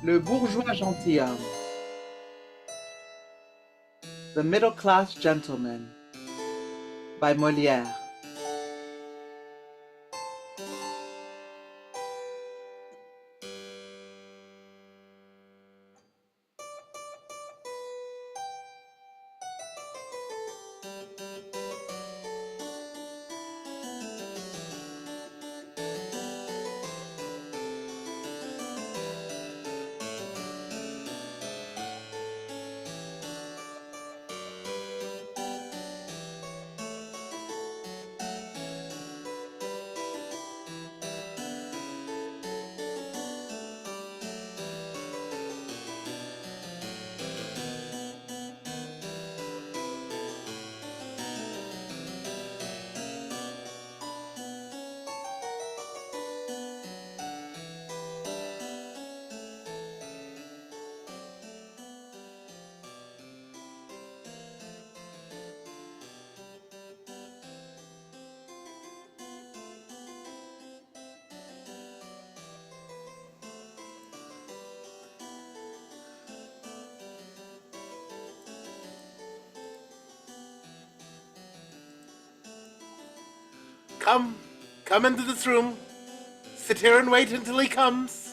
Le bourgeois gentilhomme. The middle class gentleman. By Molière. Come into this room. Sit here and wait until he comes.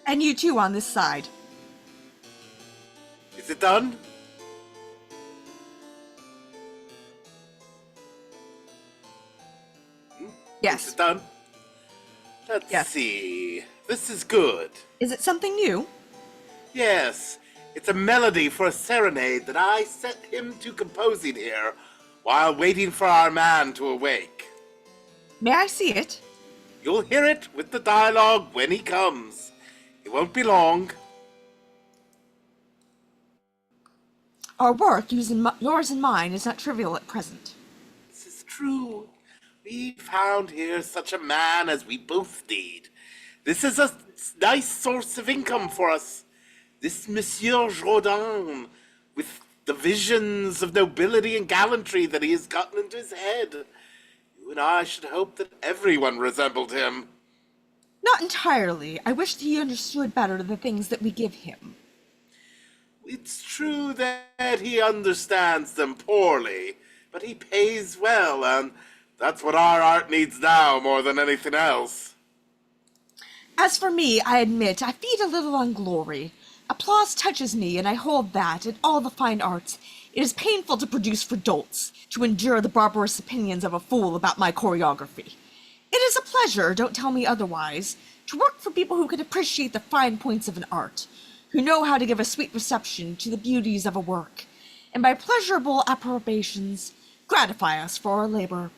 And you too on this side. Is it done? Yes. Is it done? Let's see. This is good. Is it something new? Yes. It's a melody for a serenade that I set him to composing here while waiting for our man to awake. May I see it? You'll hear it with the dialogue when he comes. It won't be long. Our work, using yours and mine, is not trivial at present. This is true. We found here such a man as we both need. This is a nice source of income for us. This Monsieur Jourdain, with the visions of nobility and gallantry that he has gotten into his head. You and I should hope that everyone resembled him. Not entirely. I wish that he understood better the things that we give him. It's true that he understands them poorly, but he pays well, and that's what our art needs now more than anything else. As for me, I admit, I feed a little on glory. Applause touches me, and I hold that, in all the fine arts, it is painful to produce for dolts, to endure the barbarous opinions of a fool about my choreography. It is a pleasure, don't tell me otherwise, to work for people who can appreciate the fine points of an art, who know how to give a sweet reception to the beauties of a work, and by pleasurable approbations gratify us for our labor.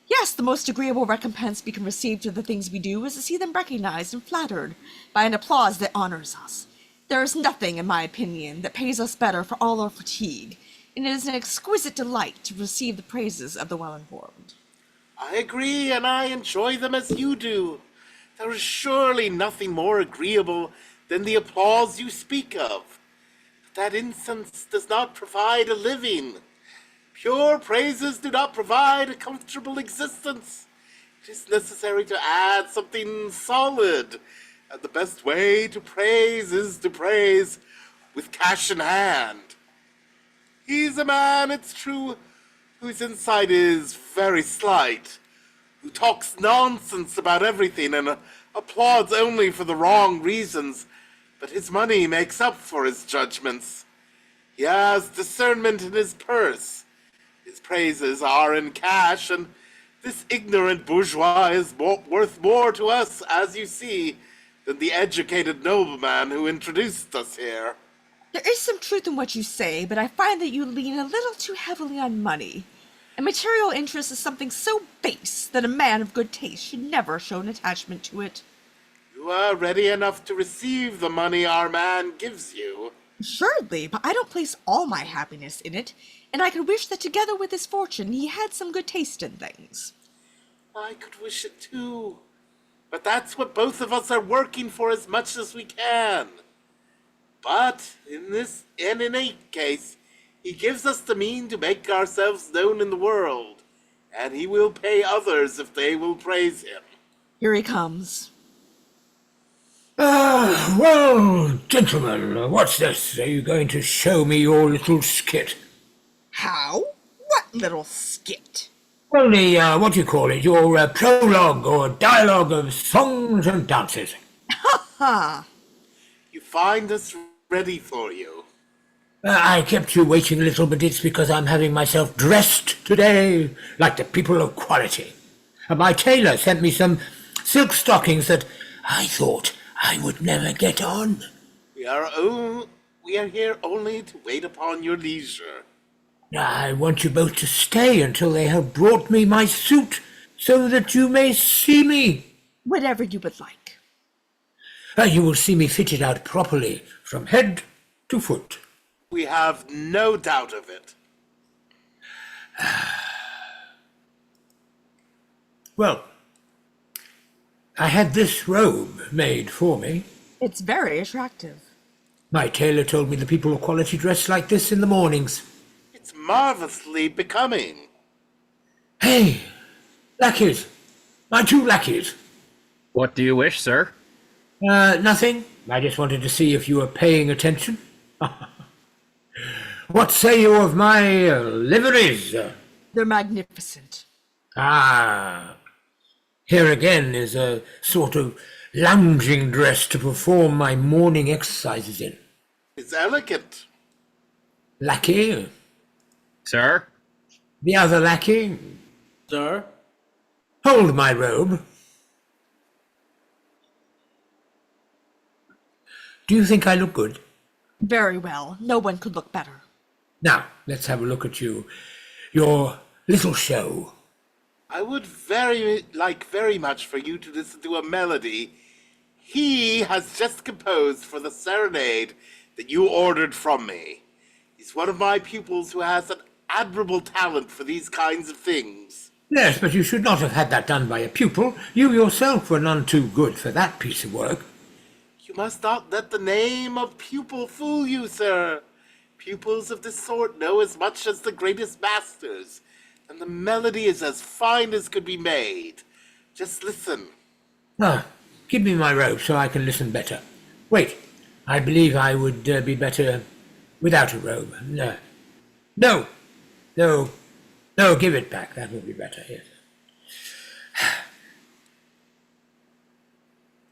Yes, the most agreeable recompense we can receive to the things we do is to see them recognized and flattered by an applause that honors us. There is nothing, in my opinion, that pays us better for all our fatigue, and it is an exquisite delight to receive the praises of the well-informed. I agree, and I enjoy them as you do. There is surely nothing more agreeable than the applause you speak of. But that incense does not provide a living. Pure praises do not provide a comfortable existence. It is necessary to add something solid, and the best way to praise is to praise with cash in hand. He's a man, it's true, whose insight is very slight, who talks nonsense about everything and applauds only for the wrong reasons, but his money makes up for his judgments. He has discernment in his purse. His praises are in cash, and this ignorant bourgeois is worth more to us, as you see, than the educated nobleman who introduced us here. There is some truth in what you say, but I find that you lean a little too heavily on money. And material interest is something so base that a man of good taste should never show an attachment to it. You are ready enough to receive the money our man gives you. Assuredly, but I don't place all my happiness in it, and I could wish that together with his fortune he had some good taste in things. I could wish it too. But that's what both of us are working for as much as we can. But in any case, he gives us the mean to make ourselves known in the world, and he will pay others if they will praise him. Here he comes. Well, gentlemen, what's this? Are you going to show me your little skit? How? What little skit? Well, what do you call it? Your prologue or dialogue of songs and dances. Ha! You find us ready for you. I kept you waiting a little, but it's because I'm having myself dressed today like the people of quality. And my tailor sent me some silk stockings that I thought I would never get on. We are here only to wait upon your leisure. I want you both to stay until they have brought me my suit, so that you may see me. Whatever you would like. You will see me fitted out properly, from head to foot. We have no doubt of it. Well, I had this robe made for me. It's very attractive. My tailor told me the people of quality dress like this in the mornings. It's marvelously becoming. Hey, lackeys, my 2 lackeys. What do you wish, sir? Nothing. I just wanted to see if you were paying attention. What say you of my liveries? They're magnificent. Here again is a sort of lounging dress to perform my morning exercises in. It's elegant. Lackey? Sir? The other lackey? Sir? Hold my robe. Do you think I look good? Very well. No one could look better. Now, let's have a look at you. Your little show. I would very much for you to listen to a melody he has just composed for the serenade that you ordered from me. He's one of my pupils who has an admirable talent for these kinds of things. Yes, but you should not have had that done by a pupil. You yourself were none too good for that piece of work. You must not let the name of pupil fool you, sir. Pupils of this sort know as much as the greatest masters, and the melody is as fine as could be made. Just listen. Give me my robe so I can listen better. Wait, I believe I would be better without a robe. No, give it back. That would be better, yes.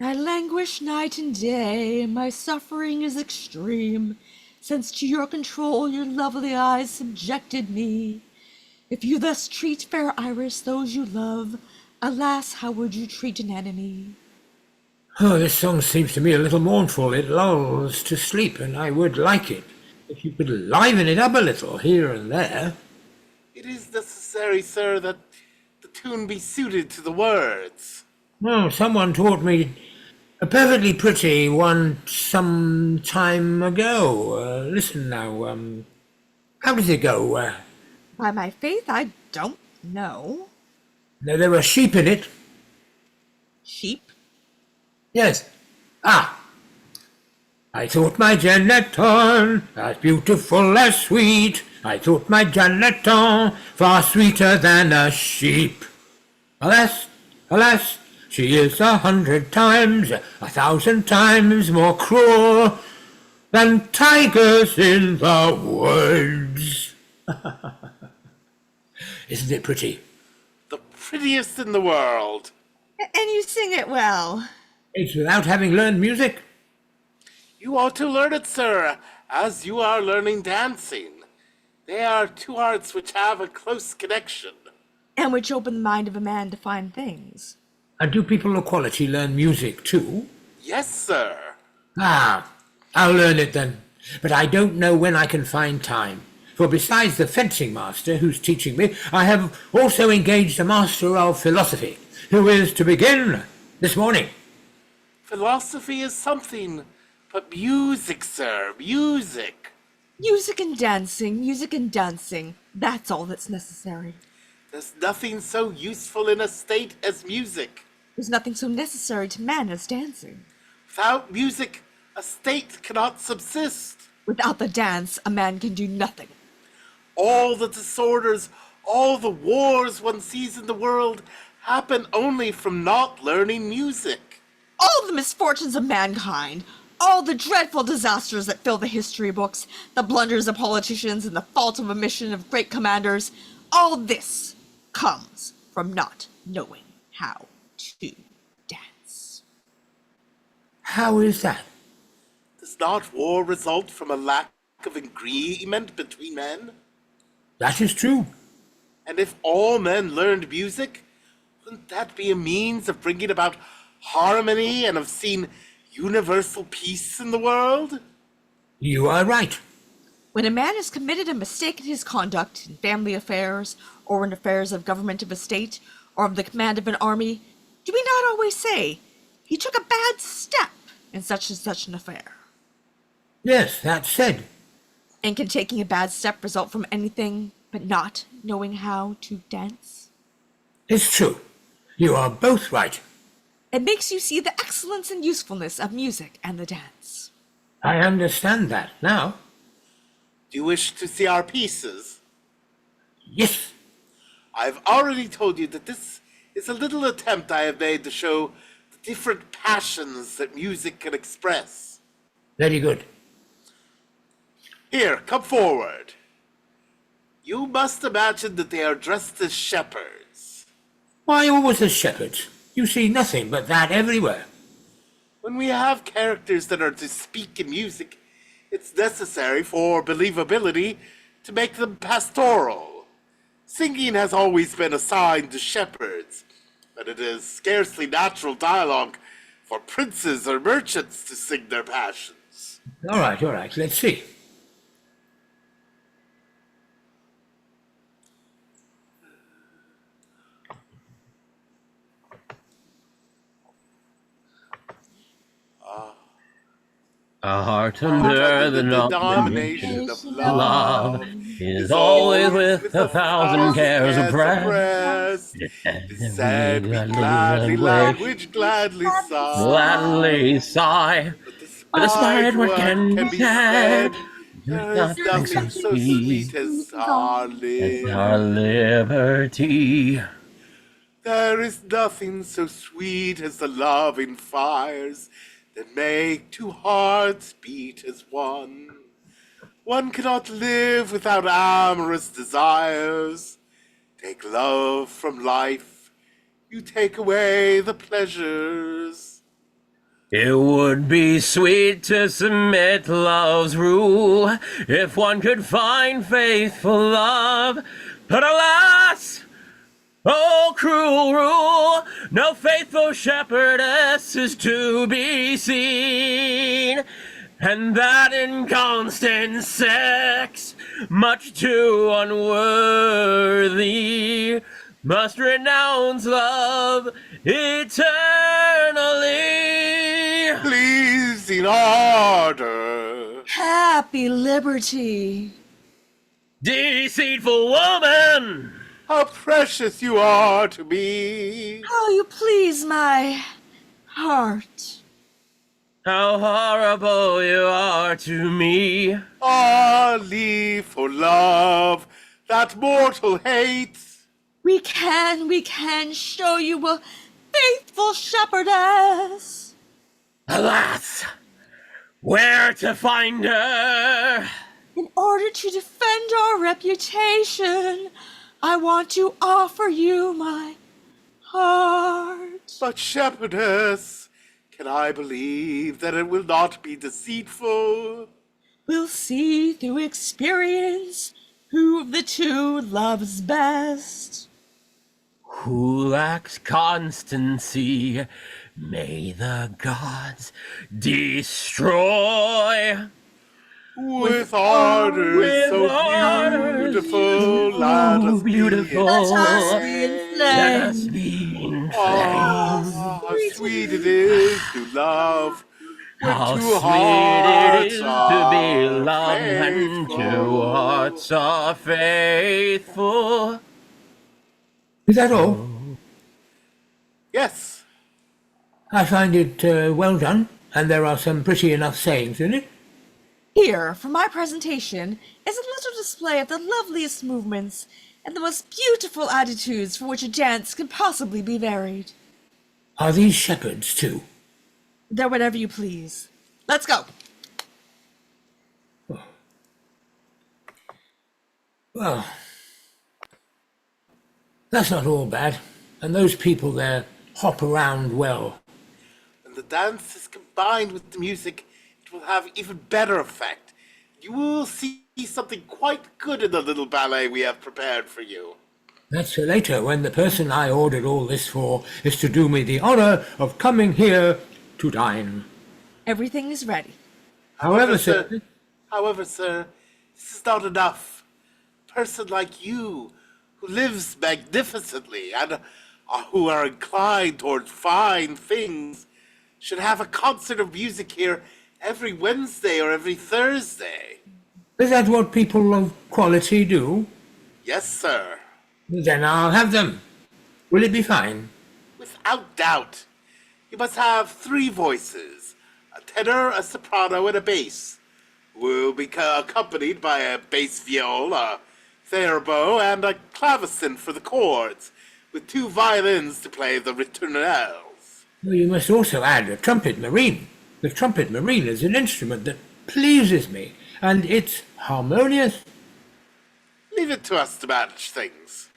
I languish night and day, my suffering is extreme, since to your control your lovely eyes subjected me. If you thus treat, fair Iris, those you love, alas, how would you treat an enemy? Oh, this song seems to me a little mournful. It lulls to sleep, and I would like it if you could liven it up a little here and there. It is necessary, sir, that the tune be suited to the words. Oh, someone taught me a perfectly pretty one some time ago. Listen now, how does it go? By my faith, I don't know. There were sheep in it. Sheep? Yes. I thought my Jeanetton as beautiful as sweet. I thought my Jeanetton far sweeter than a sheep. Alas, alas, she is 100 times, 1,000 times more cruel than tigers in the woods. Isn't it pretty? The prettiest in the world. And you sing it well. It's without having learned music. You ought to learn it, sir, as you are learning dancing. They are 2 arts which have a close connection. And which open the mind of a man to fine things. And do people of quality learn music too? Yes, sir. I'll learn it then. But I don't know when I can find time. For besides the fencing master who's teaching me, I have also engaged a master of philosophy, who is to begin this morning. Philosophy is something, but music, sir, music. Music and dancing, that's all that's necessary. There's nothing so useful in a state as music. There's nothing so necessary to man as dancing. Without music, a state cannot subsist. Without the dance, a man can do nothing. All the disorders, all the wars one sees in the world happen only from not learning music. All the misfortunes of mankind, all the dreadful disasters that fill the history books, the blunders of politicians and the fault of omission of great commanders, all this comes from not knowing how to dance. How is that? Does not war result from a lack of agreement between men? That is true. And if all men learned music, wouldn't that be a means of bringing about harmony and of seeing universal peace in the world? You are right. When a man has committed a mistake in his conduct in family affairs, or in affairs of government of a state, or of the command of an army, do we not always say, he took a bad step in such and such an affair? Yes, that's said. And can taking a bad step result from anything but not knowing how to dance? It's true. You are both right. It makes you see the excellence and usefulness of music and the dance. I understand that now. Do you wish to see our pieces? Yes. I've already told you that this is a little attempt I have made to show the different passions that music can express. Very good. Here, come forward. You must imagine that they are dressed as shepherds. Why always as shepherds? You see nothing but that everywhere. When we have characters that are to speak in music, it's necessary for believability to make them pastoral. Singing has always been assigned to shepherds, but it is scarcely natural dialogue for princes or merchants to sing their passions. All right, let's see. A heart under the domination of love is always with 1,000 cares oppressed. Said we gladly language, gladly sigh. But despite what can be said, there is nothing so sweet as our liberty. There is nothing so sweet as the loving fires that make two hearts beat as one. One cannot live without amorous desires. Take love from life, you take away the pleasures. It would be sweet to submit love's rule if one could find faithful love. But alas, oh, cruel rule, no faithful shepherdess is to be seen, and that inconstant sex, much too unworthy, must renounce love eternally. Pleasing ardor, Happy liberty. Deceitful woman! how precious you are to me. How you please my heart. How horrible you are to me. Ollie, for love that mortal hates. We can show you a faithful shepherdess. Alas, where to find her? In order to defend our reputation, I want to offer you my heart. But shepherdess, can I believe that it will not be deceitful? We'll see through experience who of the two loves best. Who lacks constancy, may the gods destroy. With ardor so beautiful, let us be inflamed. Let us be inflamed. how sweet it is to love. How two sweet hearts it is to be are loved when two faithful. hearts are faithful. Is that all? Yes, I find it well done, and there are some pretty enough sayings in it. Here, for my presentation, is a little display of the loveliest movements and the most beautiful attitudes for which a dance can possibly be varied. Are these shepherds too? They're whatever you please. Let's go. Well, that's not all bad. And those people there hop around well. When the dance is combined with the music, it will have even better effect. You will see something quite good in the little ballet we have prepared for you. That's for later, when the person I ordered all this for is to do me the honor of coming here to dine. Everything is ready. However, sir, this is not enough. A person like you, who lives magnificently and who are inclined toward fine things, should have a concert of music here every Wednesday or every Thursday. is that what people of quality do? Yes, sir. Then I'll have them. Will it be fine? Without doubt. You must have 3 voices, a tenor, a soprano, and a bass, who will be accompanied by a bass viol, a theorbo, and a clavecin for the chords, with 2 violins to play the ritournelles. Well, you must also add a trumpet marine. The trumpet marine is an instrument that pleases me, and it's harmonious. Leave it to us to manage things.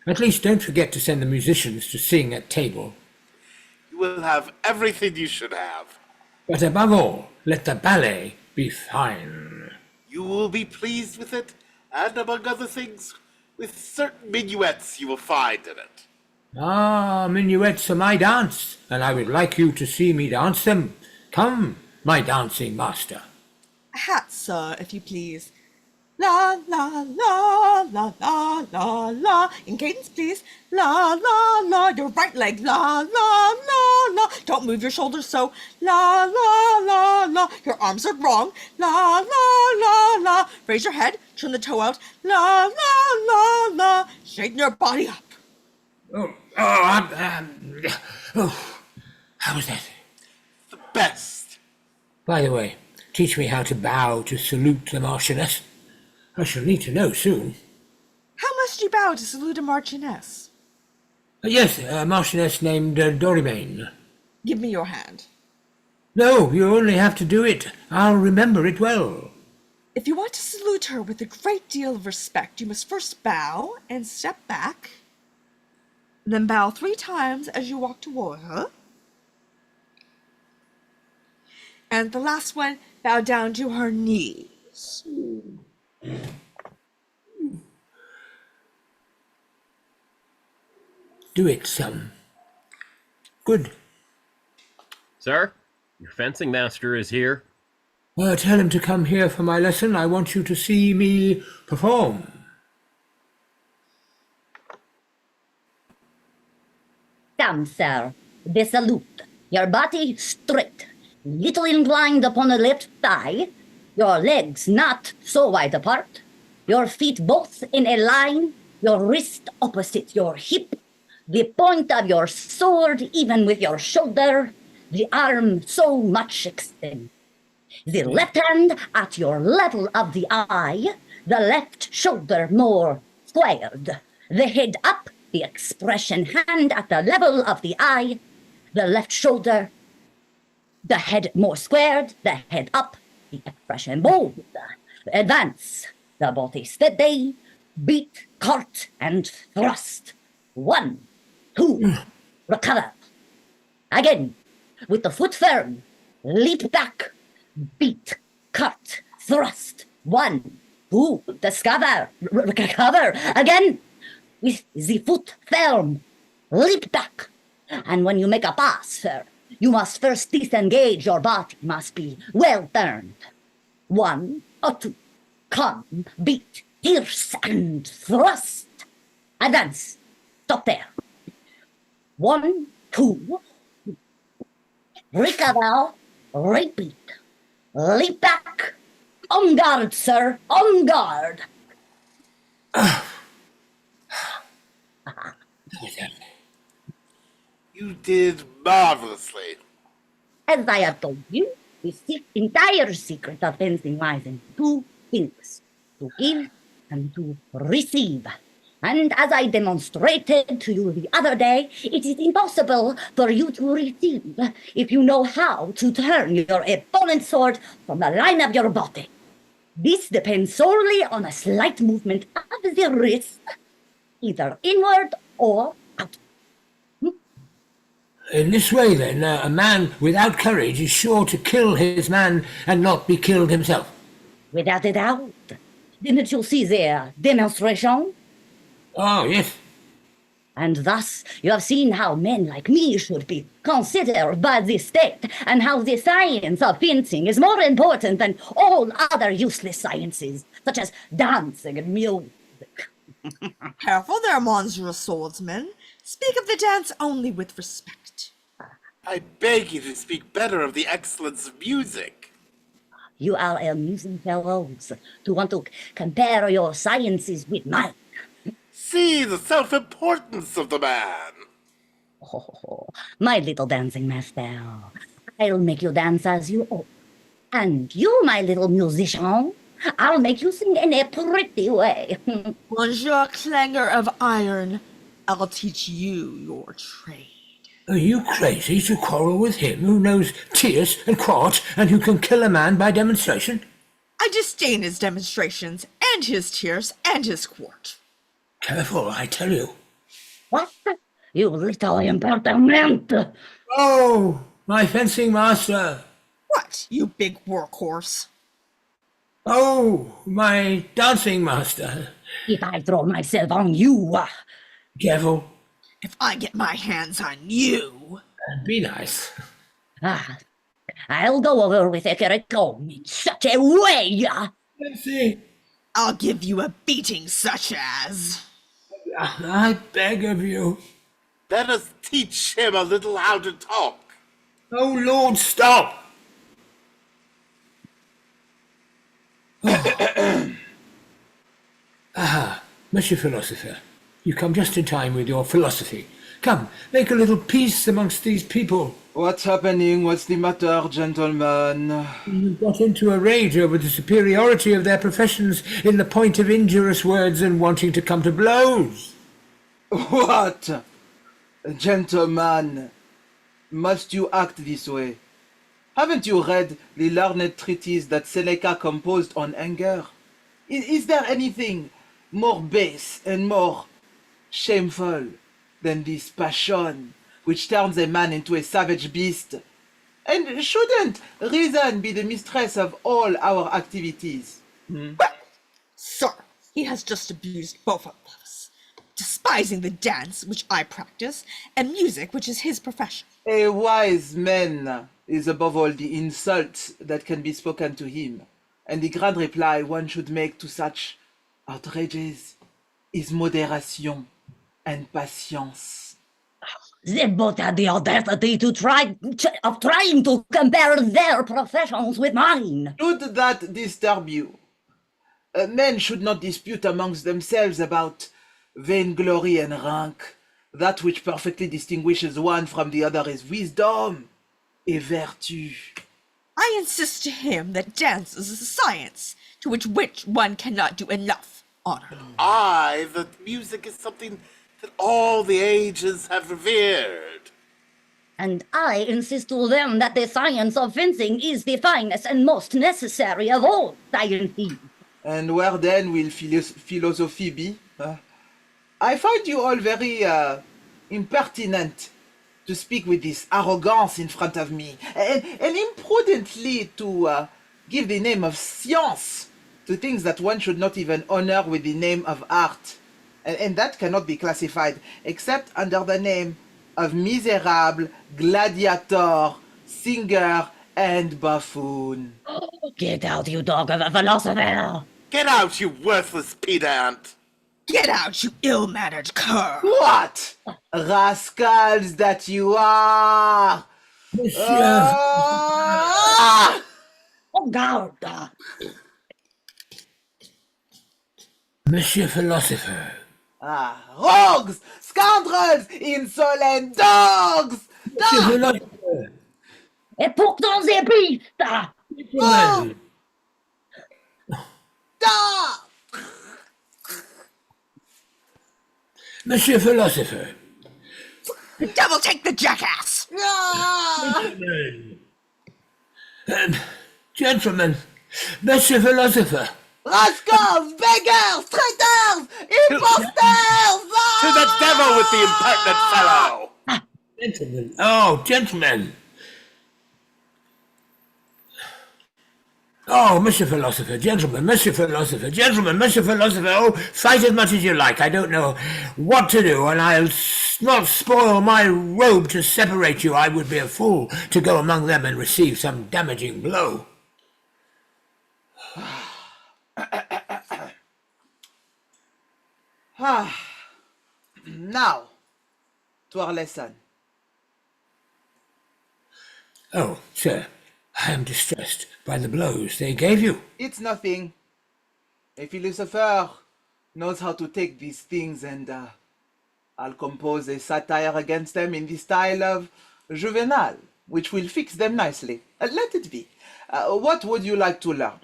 At least don't forget to send the musicians to sing at table. You will have everything you should have. But above all, let the ballet be fine. You will be pleased with it, and among other things, with certain minuets you will find in it. Ah, minuets are my dance, and I would like you to see me dance them. Come, my dancing master. A hat, sir, if you please. La, la, la, la, la, la, la. In cadence, please. La, la, la. Your right leg. La, la, la, la. Don't move your shoulders so. La, la, la, la. Your arms are wrong. La, la, la, la. Raise your head. Turn the toe out. La, la, la, la. Straighten your body up. How was that? The best. By the way, teach me how to bow to salute the Marchioness. I shall need to know soon. How must you bow to salute a marchioness? Yes, a Marchioness named DORIMÈNE. Give me your hand. No, you only have to do it. I'll remember it well. If you want to salute her with a great deal of respect, you must first bow and step back. Then bow 3 times as you walk toward her. And the last one, bow down to her knees. Do it, son. Good. Sir, your fencing master is here. Tell him to come here for my lesson. I want you to see me perform. Come, sir. The salute. Your body straight, little inclined upon the left thigh, your legs not so wide apart, your feet both in a line, your wrist opposite your hip, the point of your sword even with your shoulder, the arm so much extended. The left hand at your level of the eye, the left shoulder more squared, the head up, the expression hand at the level of the eye, the left shoulder, the head more squared, the head up, the expression bold. Advance, the body steady, beat, cart, and thrust. 1, 2, recover. Again, with the foot firm, leap back, beat, cut, thrust. 1, 2, discover, recover. Again, with the foot firm, leap back. And when you make a pass, sir, you must first disengage. Your body must be well turned. 1 or 2, come, beat, pierce, and thrust. Advance. Stop there. 1, 2, recover, repeat, leap back. On guard, sir, on guard. You did marvelously. As I have told you, the entire secret of fencing lies in 2 things: to give and to receive. And as I demonstrated to you the other day, it is impossible for you to receive if you know how to turn your opponent's sword from the line of your body. This depends solely on a slight movement of the wrist, either inward or out. In this way, then, a man without courage is sure to kill his man and not be killed himself. Without a doubt. Didn't you see their demonstration? Oh, yes. And thus you have seen how men like me should be considered by the state, and how the science of fencing is more important than all other useless sciences, such as dancing and music. Careful there, Monsieur Swordsman. Speak of the dance only with respect. I beg you to speak better of the excellence of music. You are amusing fellows to want to compare your sciences with mine. See the self-importance of the man. Oh, my little dancing master, I'll make you dance as you ought. And you, my little musician, I'll make you sing in a pretty way. Monsieur Clanger of Iron, I'll teach you your trade. Are you crazy to quarrel with him who knows tierce and quart and who can kill a man by demonstration? I disdain his demonstrations, and his tierce, and his quart. Careful, I tell you. What? You little impertinent! Oh, my fencing master! What, you big workhorse? Oh, my dancing master! If I throw myself on you... Careful. If I get my hands on you... Be nice. I'll go over with Whitaker in such a way! Let's see. I'll give you a beating such as... I beg of you. Let us teach him a little how to talk. Oh, Lord, stop! Monsieur Philosopher, you come just in time with your philosophy. Come, make a little peace amongst these people. What's happening? What's the matter, gentlemen? You got into a rage over the superiority of their professions in the point of injurious words and wanting to come to blows. What? Gentlemen, must you act this way? Haven't you read the learned treatise that Seneca composed on anger? Is there anything more base and more shameful than this passion which turns a man into a savage beast? And shouldn't reason be the mistress of all our activities? Well, sir, he has just abused both of us, despising the dance which I practice, and music which is his profession. A wise man is above all the insults that can be spoken to him, and the grand reply one should make to such outrages is moderation and patience. They both had the audacity to trying to compare their professions with mine. Should that disturb you? Men should not dispute amongst themselves about vainglory and rank. That which perfectly distinguishes one from the other is wisdom, a virtue. I insist to him that dance is a science to which one cannot do enough honor. That music is something that all the ages have revered. And I insist to them that the science of fencing is the finest and most necessary of all sciences. And where then will philosophy be? I find you all very impertinent to speak with this arrogance in front of me, and imprudently to give the name of science to things that one should not even honor with the name of art. And that cannot be classified except under the name of miserable, gladiator, singer, and buffoon. Get out, you dog of a philosopher! Get out, you worthless pedant! Get out, you ill-mannered cur! What? Rascals that you are! Monsieur, Ah! Oh, God! Monsieur Philosopher. Rogues! Scoundrels! Insolent dogs! Monsieur Philosopher. Et pourtant they beast! Gentlemen. Ah! Monsieur Philosopher. Devil take the jackass! Gentlemen, Monsieur Philosopher. Rascals, beggars, traitors, imposters! To the devil with the impertinent fellow! Gentlemen, oh, gentlemen. Oh, Monsieur Philosopher, gentlemen, Monsieur Philosopher, gentlemen, Monsieur Philosopher, oh, fight as much as you like. I don't know what to do, and I'll not spoil my robe to separate you. I would be a fool to go among them and receive some damaging blow. Now, to our lesson. Oh, sir, I am distressed by the blows they gave you. It's nothing. A philosopher knows how to take these things, and I'll compose a satire against them in the style of Juvenal, which will fix them nicely. Let it be. What would you like to learn?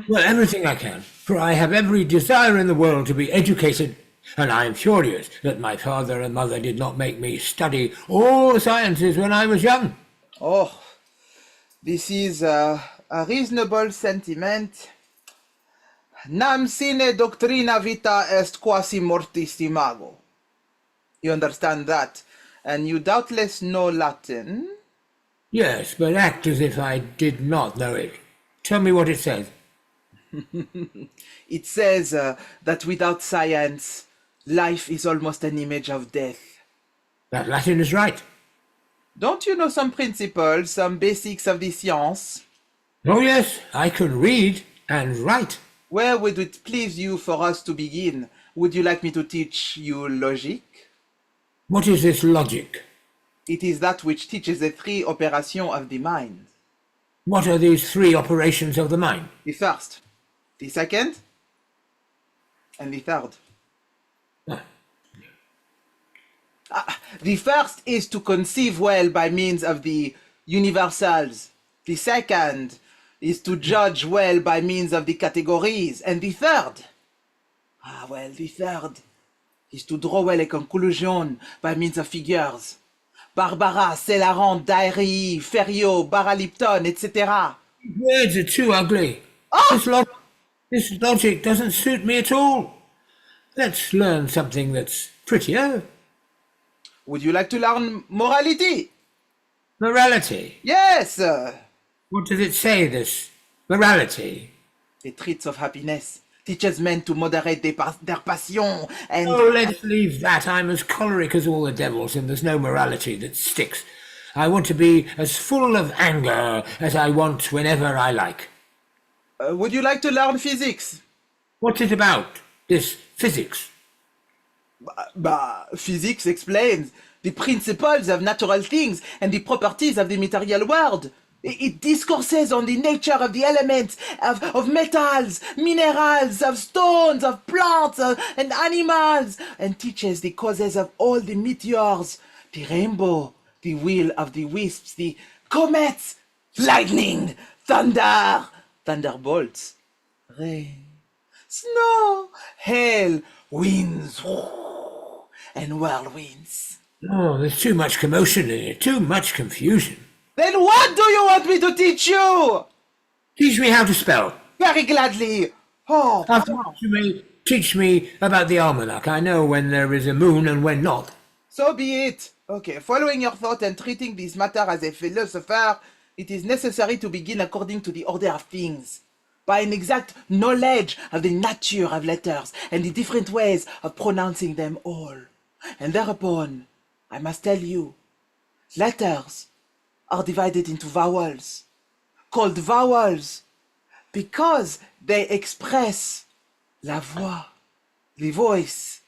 Well, everything I can, for I have every desire in the world to be educated, and I am furious that my father and mother did not make me study all the sciences when I was young. Oh, this is a reasonable sentiment. Nam sine doctrina vita est quasi mortis imago. You understand that, and you doubtless know Latin? Yes, but act as if I did not know it. Tell me what it says. It says that without science, life is almost an image of death. That Latin is right. Don't you know some principles, some basics of the science? Oh yes, I can read and write. Where would it please you for us to begin? Would you like me to teach you logic? What is this logic? It is that which teaches the three operations of the mind. What are these three operations of the mind? The first, the second, and the third. The first is to conceive well by means of the universals. The second is to judge well by means of the categories. And the third, the third is to draw well a conclusion by means of figures. Barbara, Célarent, Dairy, Ferriot, Baralipton, etc. Words are too ugly. Oh! This logic doesn't suit me at all. Let's learn something that's prettier. Would you like to learn morality? Morality. Yes! What does it say, this morality? The traits of happiness teaches men to moderate their passion and... Oh, let's leave that. I'm as choleric as all the devils, and there's no morality that sticks. I want to be as full of anger as I want whenever I like. Would you like to learn physics? What's it about, this physics? Physics explains the principles of natural things and the properties of the material world. It discourses on the nature of the elements, of metals, minerals, of stones, of plants, and animals, and teaches the causes of all the meteors, the rainbow, the wheel of the wisps, the comets, lightning, thunder, thunderbolts, rain, snow, hail, winds, and whirlwinds. Oh, there's too much commotion in it, too much confusion. Then what do you want me to teach you? Teach me how to spell. Very gladly. Oh, Afterwards, you may teach me about the almanac. I know when there is a moon and when not. so be it. Okay, following your thought and treating this matter as a philosopher, it is necessary to begin according to the order of things, by an exact knowledge of the nature of letters and the different ways of pronouncing them all. And thereupon, I must tell you, letters are divided into vowels, called vowels, because they express la voix, the voice,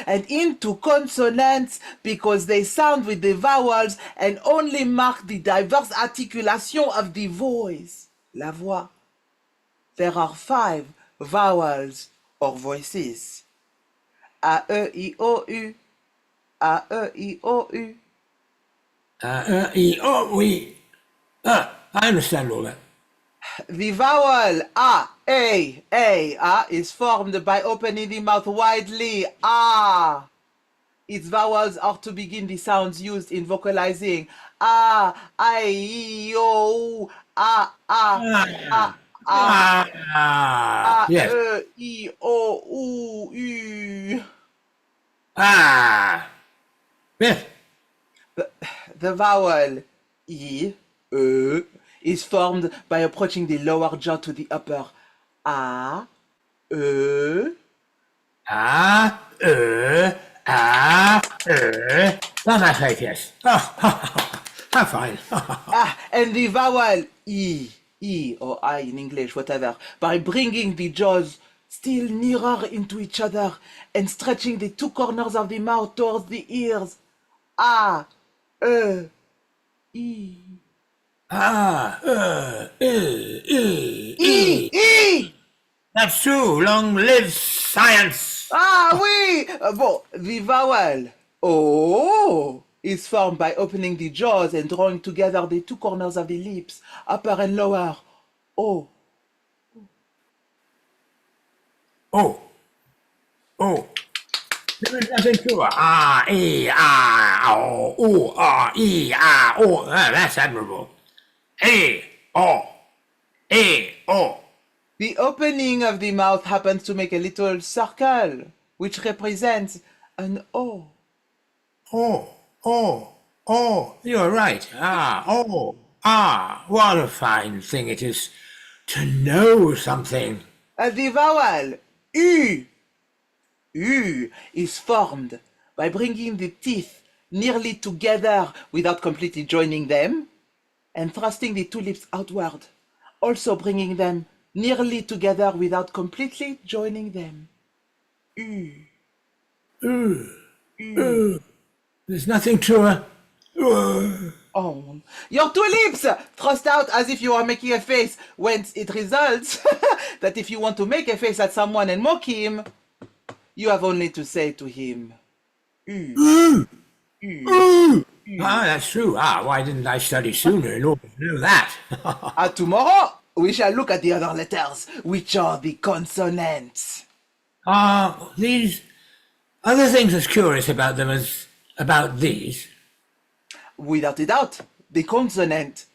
and into consonants because they sound with the vowels and only mark the diverse articulation of the voice, la voix. There are 5 vowels or voices. A, E, I, O, U. A, E, I, O, U. I understand all that. The vowel A is formed by opening the mouth widely, ah. Its vowels are to begin the sounds used in vocalizing. Ah, I, E, O, ah, ah, ah, ah, ah, Yes. E, O, U, U. Ah. Yes. The vowel E, is formed by approaching the lower jaw to the upper. A, Ah. That's my faith, yes. How fine. and the vowel E or I in English, whatever, by bringing the jaws still nearer into each other and stretching the two corners of the mouth towards the ears. A, E. E! That's true. Long live science. Ah oui! Bon, the vowel O is formed by opening the jaws and drawing together the two corners of the lips, upper and lower. O. Oh. There is nothing to it. Ah, E, ah, oh, ooh, ah, E, ah, oh. That's admirable. E, oh. The opening of the mouth happens to make a little circle, which represents an O. Oh, you're right. What a fine thing it is to know something. The vowel U. U is formed by bringing the teeth nearly together without completely joining them and thrusting the two lips outward, also bringing them nearly together without completely joining them. U. There's nothing to it. Oh, your two lips thrust out as if you are making a face, whence it results that if you want to make a face at someone and mock him, you have only to say to him, That's true. Why didn't I study sooner in order to know that? Tomorrow, we shall look at the other letters, which are the consonants. These other things as curious about them as about these. Without a doubt, the consonant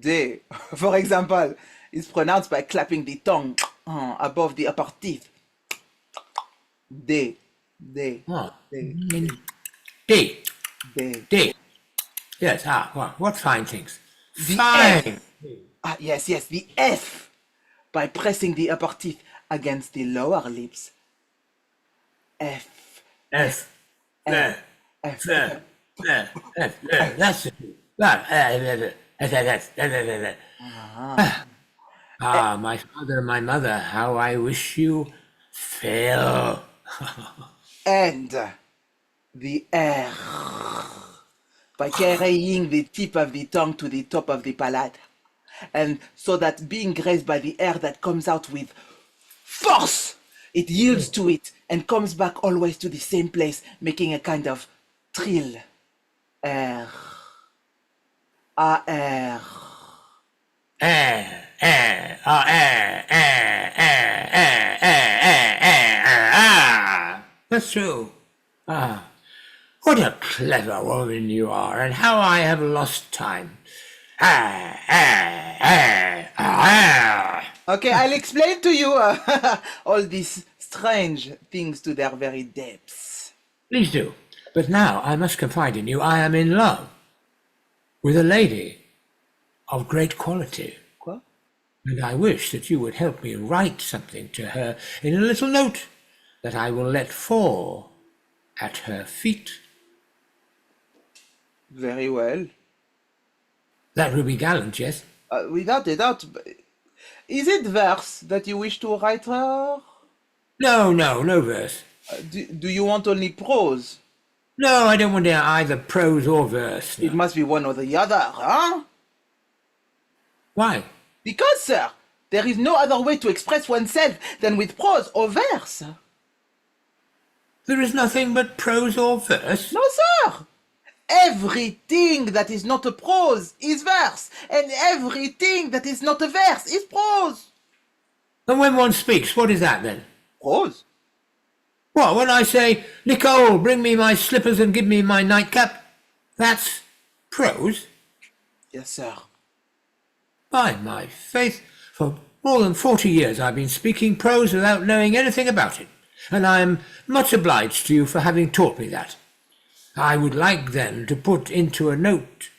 D, for example, is pronounced by clapping the tongue above the upper teeth. D. D. Yes, what fine things. Fine. Yes, the F, by pressing the upper teeth against the lower lips. F. That's it. My father and my mother, how I wish you fail. And the R, by carrying the tip of the tongue to the top of the palate, and so that being grazed by the air that comes out with force, it yields to it and comes back always to the same place, making a kind of trill. R. A-R. That's true. What a clever woman you are, and how I have lost time. Okay, I'll explain to you all these strange things to their very depths. Please do. But now I must confide in you. I am in love with a lady of great quality. Quoi? And I wish that you would help me write something to her in a little note that I will let fall at her feet. Very well. That will be gallant, yes? Without a doubt. Is it verse that you wish to write her? No verse. Do you want only prose? No, I don't want either prose or verse. No. It must be one or the other, huh? Why? Because, sir, there is no other way to express oneself than with prose or verse. There is nothing but prose or verse? No, sir. Everything that is not a prose is verse, and everything that is not a verse is prose. And when one speaks, what is that then? Prose. What, when I say, Nicole, bring me my slippers and give me my nightcap? That's prose? Yes, sir. By my faith, for more than 40 years I've been speaking prose without knowing anything about it, and I am much obliged to you for having taught me that. I would like then to put into a note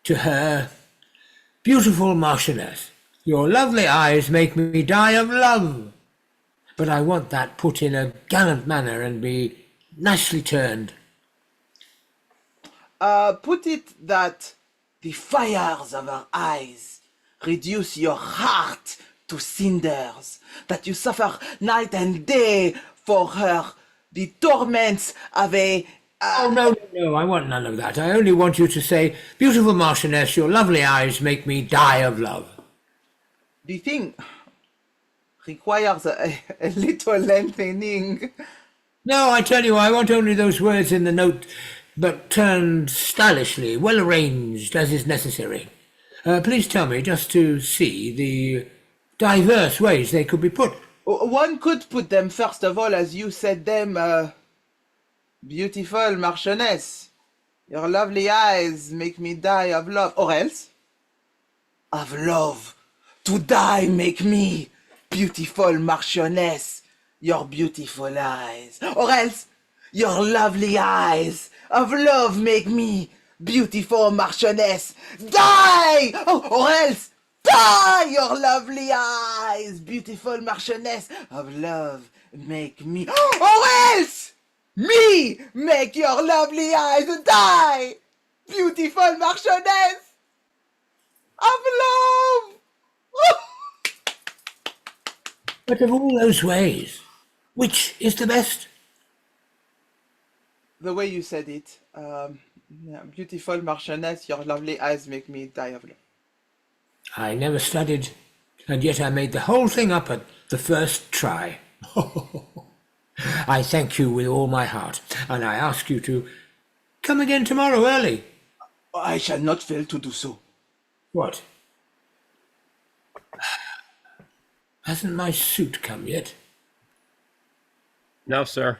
to her, beautiful Marchioness, your lovely eyes make me die of love. But I want that put in a gallant manner and be nicely turned. Put it that the fires of her eyes reduce your heart to cinders, that you suffer night and day for her, the torments of a... Oh, no, I want none of that. I only want you to say, beautiful Marchioness, your lovely eyes make me die of love. The thing requires a little lengthening. No, I tell you, I want only those words in the note, but turned stylishly, well arranged, as is necessary. Please tell me, just to see, the diverse ways they could be put. One could put them, first of all, as you said them, beautiful Marchioness, your lovely eyes make me die of love. Or else, of love, to die make me, beautiful Marchioness, your beautiful eyes. Or else, your lovely eyes of love make me, beautiful Marchioness, die! Oh, or else, die, your lovely eyes, beautiful Marchioness of love make me... Or else, me make your lovely eyes die, beautiful Marchioness of love! But of all those ways, which is the best? The way you said it, beautiful Marchioness, your lovely eyes make me die of love. I never studied, and yet I made the whole thing up at the first try. I thank you with all my heart, and I ask you to come again tomorrow early. I shall not fail to do so. What? Hasn't my suit come yet? No, sir.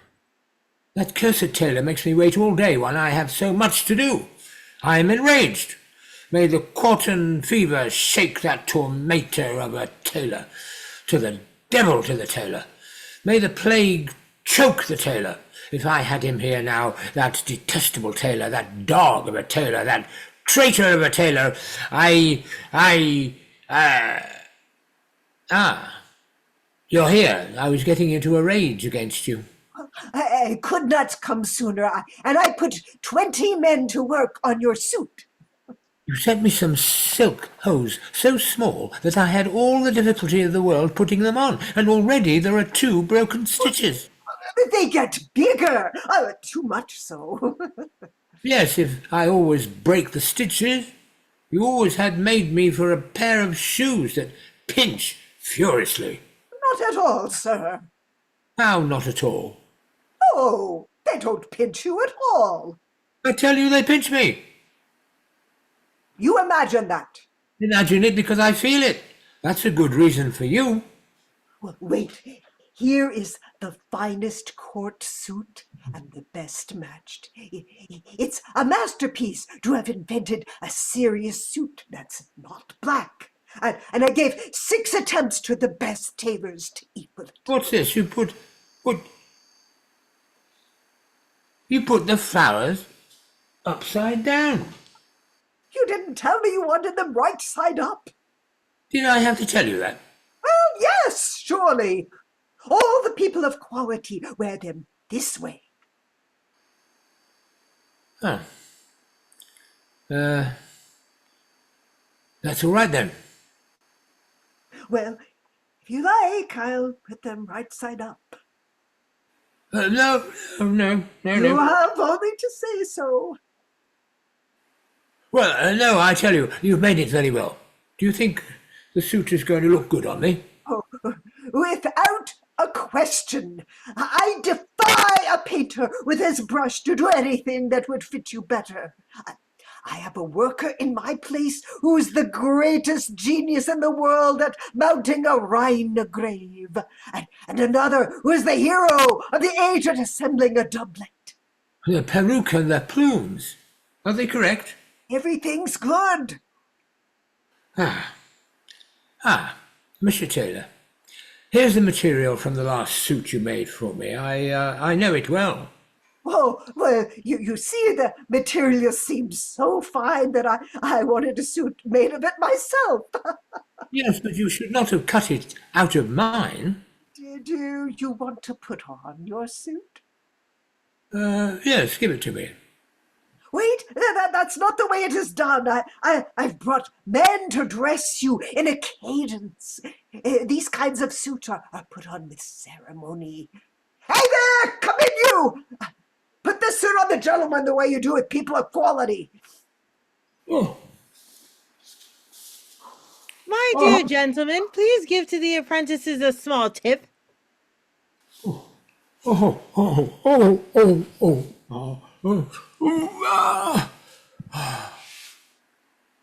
That cursed tailor makes me wait all day while I have so much to do. I am enraged. May the quartan fever shake that tormentor of a tailor. To the devil to the tailor. May the plague choke the tailor. If I had him here now, that detestable tailor, that dog of a tailor, that traitor of a tailor, you're here. I was getting into a rage against you. I could not come sooner, and I put 20 men to work on your suit. You sent me some silk hose so small that I had all the difficulty of the world putting them on, and already there are 2 broken stitches. They get bigger, too much so. Yes, if I always break the stitches. You always had made me for a pair of shoes that pinch furiously. Not at all, sir. How not at all? Oh, they don't pinch you at all. I tell you they pinch me. You imagine that. Imagine it because I feel it. That's a good reason for you. Well, wait, here is the finest court suit and the best matched. It's a masterpiece to have invented a serious suit that's not black. And I gave 6 attempts to the best tailors to equal it. What's this? You put the flowers upside down. You didn't tell me you wanted them right side up. Did I have to tell you that? Well, yes, surely. All the people of quality wear them this way. Oh. That's all right then. Well, if you like, I'll put them right side up. No. You have only to say so. Well, no, I tell you, you've made it very well. Do you think the suit is going to look good on me? Oh, without a question. I defy a painter with his brush to do anything that would fit you better. I have a worker in my place who is the greatest genius in the world at mounting a Rhine grave, and another who is the hero of the age at assembling a doublet. The peruke and the plumes. Are they correct? Everything's good. Mr. Taylor, here's the material from the last suit you made for me. I know it well. Oh, well, you see, the material seemed so fine that I wanted a suit made of it myself. Yes, but you should not have cut it out of mine. Do you want to put on your suit? Yes, give it to me. Wait, that's not the way it is done. I've brought men to dress you in a cadence. These kinds of suits are put on with ceremony. Hey there, come in you! Put this suit on the gentleman the way you do with people of quality. Oh. My dear gentlemen, please give to the apprentices a small tip.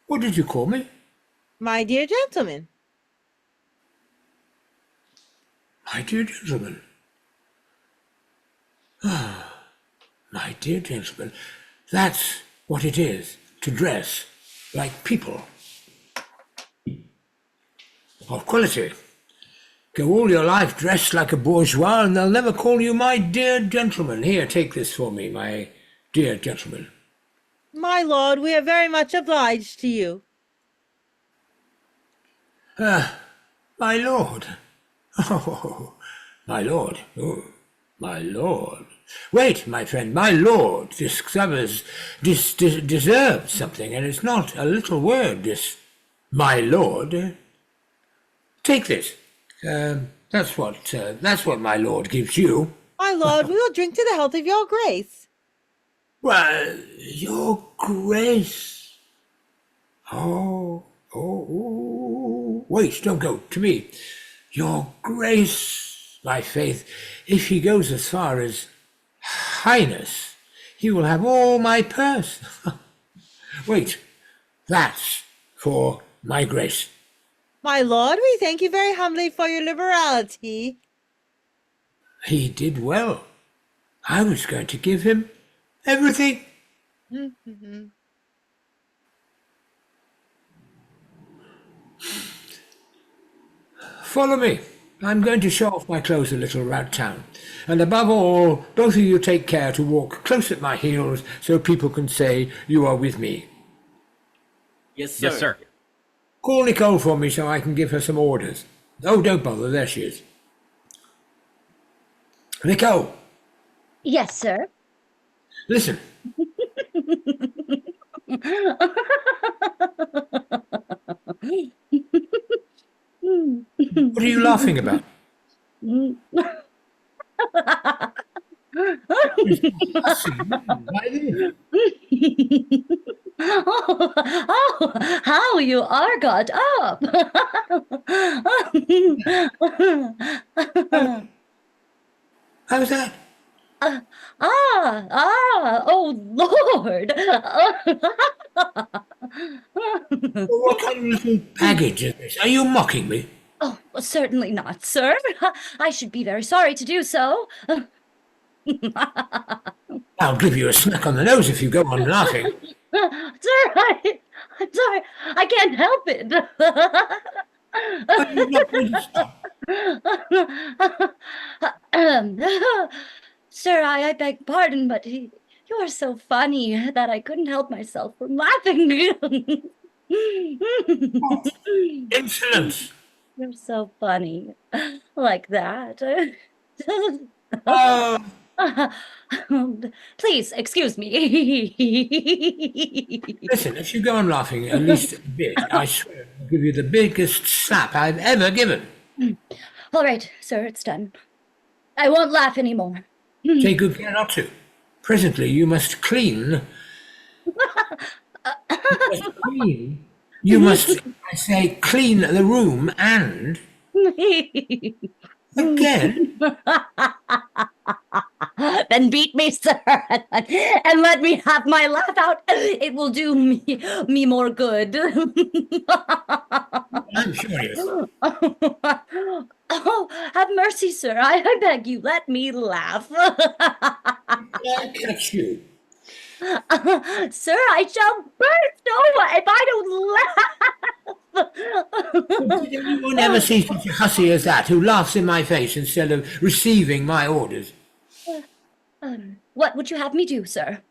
What did you call me? My dear gentlemen. My dear gentleman. My dear gentleman, that's what it is to dress like people. Of quality. Go all your life dressed like a bourgeois and they'll never call you my dear gentleman. Here, take this for me, my dear gentleman. My lord, we are very much obliged to you. My lord. Oh, my lord. Oh, my lord. Wait, my friend, my lord deserves something, and it's not a little word, this my lord. Take this. That's what my lord gives you. My lord, we will drink to the health of your grace. Well, your grace. Oh, wait, don't go, to me. Your grace, my faith, if he goes as far as highness, he will have all my purse. Wait, that's for my grace. My lord, we thank you very humbly for your liberality. He did well. I was going to give him everything. Follow me. I'm going to show off my clothes a little around town. And above all, both of you take care to walk close at my heels so people can say you are with me. Yes, sir. Yes, sir. Call Nicole for me so I can give her some orders. Oh, don't bother, there she is. Nicole, Yes, sir. listen. What are you laughing about? How you are got up. How's that? Oh Lord. What kind of little baggage is this? Are you mocking me? Oh, certainly not, sir. I should be very sorry to do so. I'll give you a smack on the nose if you go on laughing. Sir, I'm sorry. I can't help it. Are you not going to stop? Sir, I beg pardon, but you are so funny that I couldn't help myself from laughing. Insolence! You're so funny. Like that. Oh, Please, excuse me. listen, if you go on laughing at least a bit, I swear I'll give you the biggest slap I've ever given. All right, sir, it's done. I won't laugh anymore. Take good care not to. Presently, you must clean. You must, I say, clean the room and again. Then beat me, sir, and let me have my laugh out. It will do me more good. I'm furious. Oh, have mercy, sir. I beg you, let me laugh. I'll catch you. Sir, I shall burst over if I don't laugh. Did anyone ever see such a hussy as that, who laughs in my face instead of receiving my orders? What would you have me do, sir?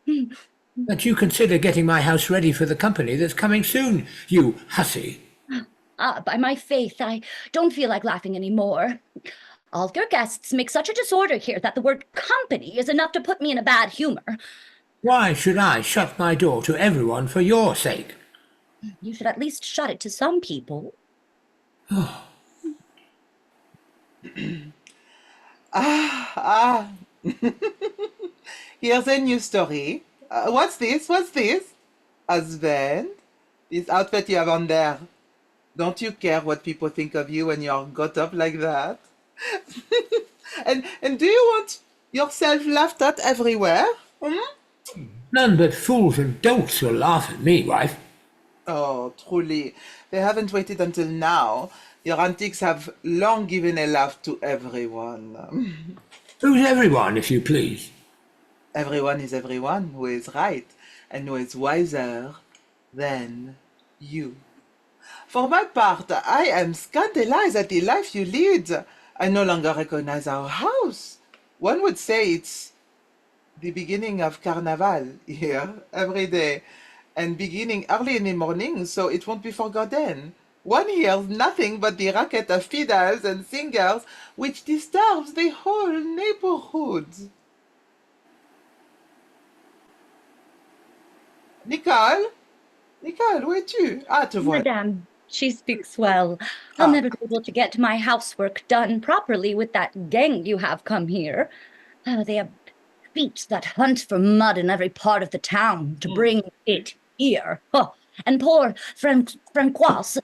That you consider getting my house ready for the company that's coming soon, you hussy. By my faith, I don't feel like laughing anymore. All your guests make such a disorder here that the word company is enough to put me in a bad humor. Why should I shut my door to everyone for your sake? You should at least shut it to some people. Here's a new story. What's this? What's this? Husband, this outfit you have on there. Don't you care what people think of you when you're got up like that? and do you want yourself laughed at everywhere? None but fools and dolts will laugh at me, wife. Oh, truly, they haven't waited until now. Your antics have long given a laugh to everyone. Who's everyone, if you please? Everyone is everyone who is right and who is wiser than you. For my part, I am scandalized at the life you lead. I no longer recognize our house. One would say it's the beginning of Carnival here every day, and beginning early in the morning, so it won't be forgotten. One hears nothing but the racket of fiddles and singers, which disturbs the whole neighborhood. Nicole? Nicole, où es-tu? Ah, te voilà. Madame, she speaks well. I'll never be able to get my housework done properly with that gang you have come here. They have feet that hunt for mud in every part of the town to bring it here. Oh, and poor Francoise,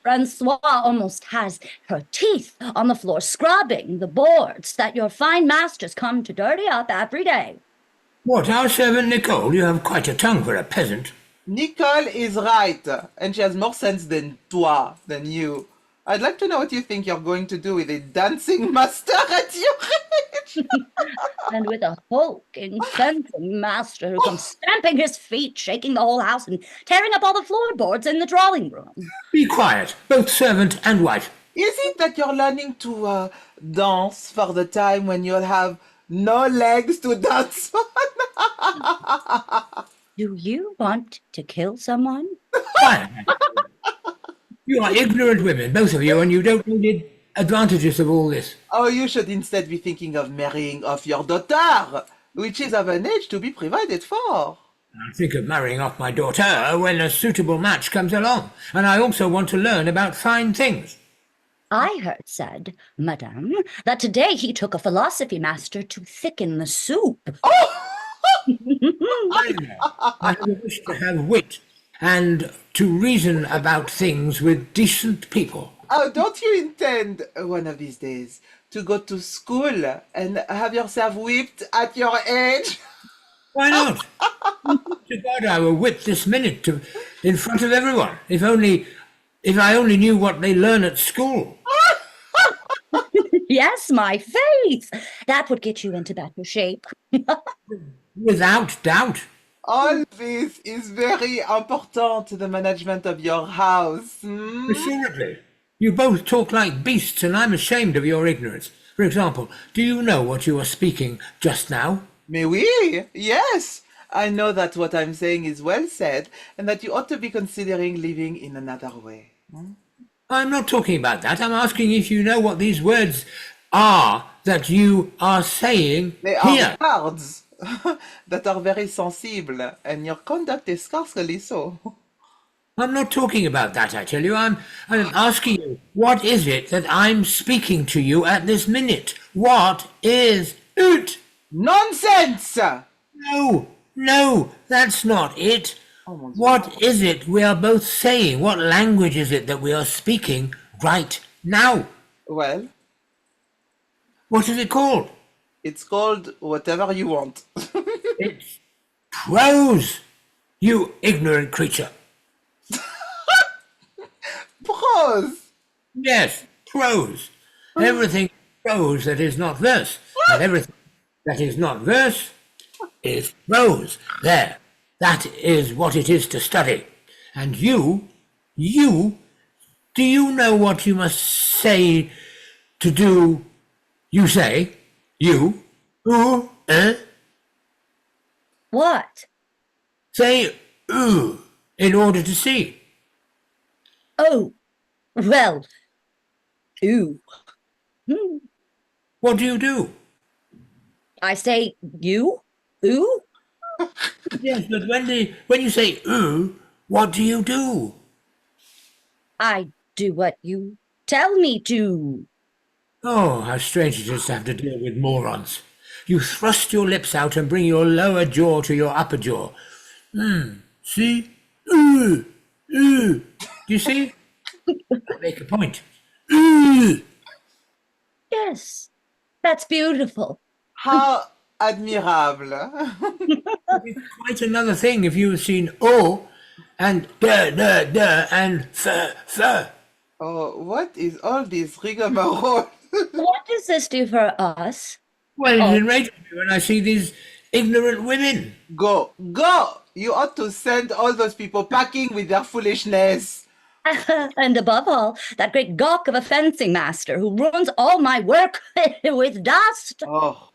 Francois almost has her teeth on the floor scrubbing the boards that your fine masters come to dirty up every day. What, our servant Nicole? You have quite a tongue for a peasant. Nicole is right, and she has more sense than you. I'd like to know what you think you're going to do with a dancing master at your age. And with a hulking, fencing master who comes stamping his feet, shaking the whole house, and tearing up all the floorboards in the drawing room. Be quiet, both servant and wife. Is it that you're learning to dance for the time when you'll have no legs to dance on? Do you want to kill someone? Quiet. You are ignorant women, both of you, and you don't know the advantages of all this. Oh, you should instead be thinking of marrying off your daughter, which is of an age to be provided for. I think of marrying off my daughter when a suitable match comes along, and I also want to learn about fine things. I heard said, Madame, that today he took a philosophy master to thicken the soup. I wish to have wit and to reason about things with decent people. Oh, don't you intend one of these days to go to school and have yourself whipped at your age? Why not? To God, I will whip this minute in front of everyone. If I only knew what they learn at school. Yes, my faith. That would get you into better shape. Without doubt. All this is very important to the management of your house. Assuredly. You both talk like beasts, and I'm ashamed of your ignorance. For example, do you know what you were speaking just now? Mais oui, yes. I know that what I'm saying is well said, and that you ought to be considering living in another way. I'm not talking about that. I'm asking if you know what these words are that you are saying They here. are words that are very sensible, and your conduct is scarcely so. I'm not talking about that, I tell you. I'm asking you, what is it that I'm speaking to you at this minute? What is it? Nonsense! No, that's not it. What is it we are both saying? What language is it that we are speaking right now? Well, What is it called? It's called whatever you want. It's prose, you ignorant creature. Prose! Yes, prose. Everything prose that is not verse, and everything that is not verse is prose. There, that is what it is to study. And you, do you know what you must say to do? You say, you, What? say in order to see. Oh, well, ooh. What do you do? I say you? Ooh? Yes, but when you say what do you do? I do what you tell me to. Oh, how strange it is to have to deal with morons. You thrust your lips out and bring your lower jaw to your upper jaw. See? Do you see? I make a point. Yes, that's beautiful. How admirable. It's quite another thing if you have seen O and and f. Oh, what is all this rigmarole? What does this do for us? Well, it enrages me when I see these ignorant women. Go! You ought to send all those people packing with their foolishness. And above all, that great gawk of a fencing master who ruins all my work with dust. Oh,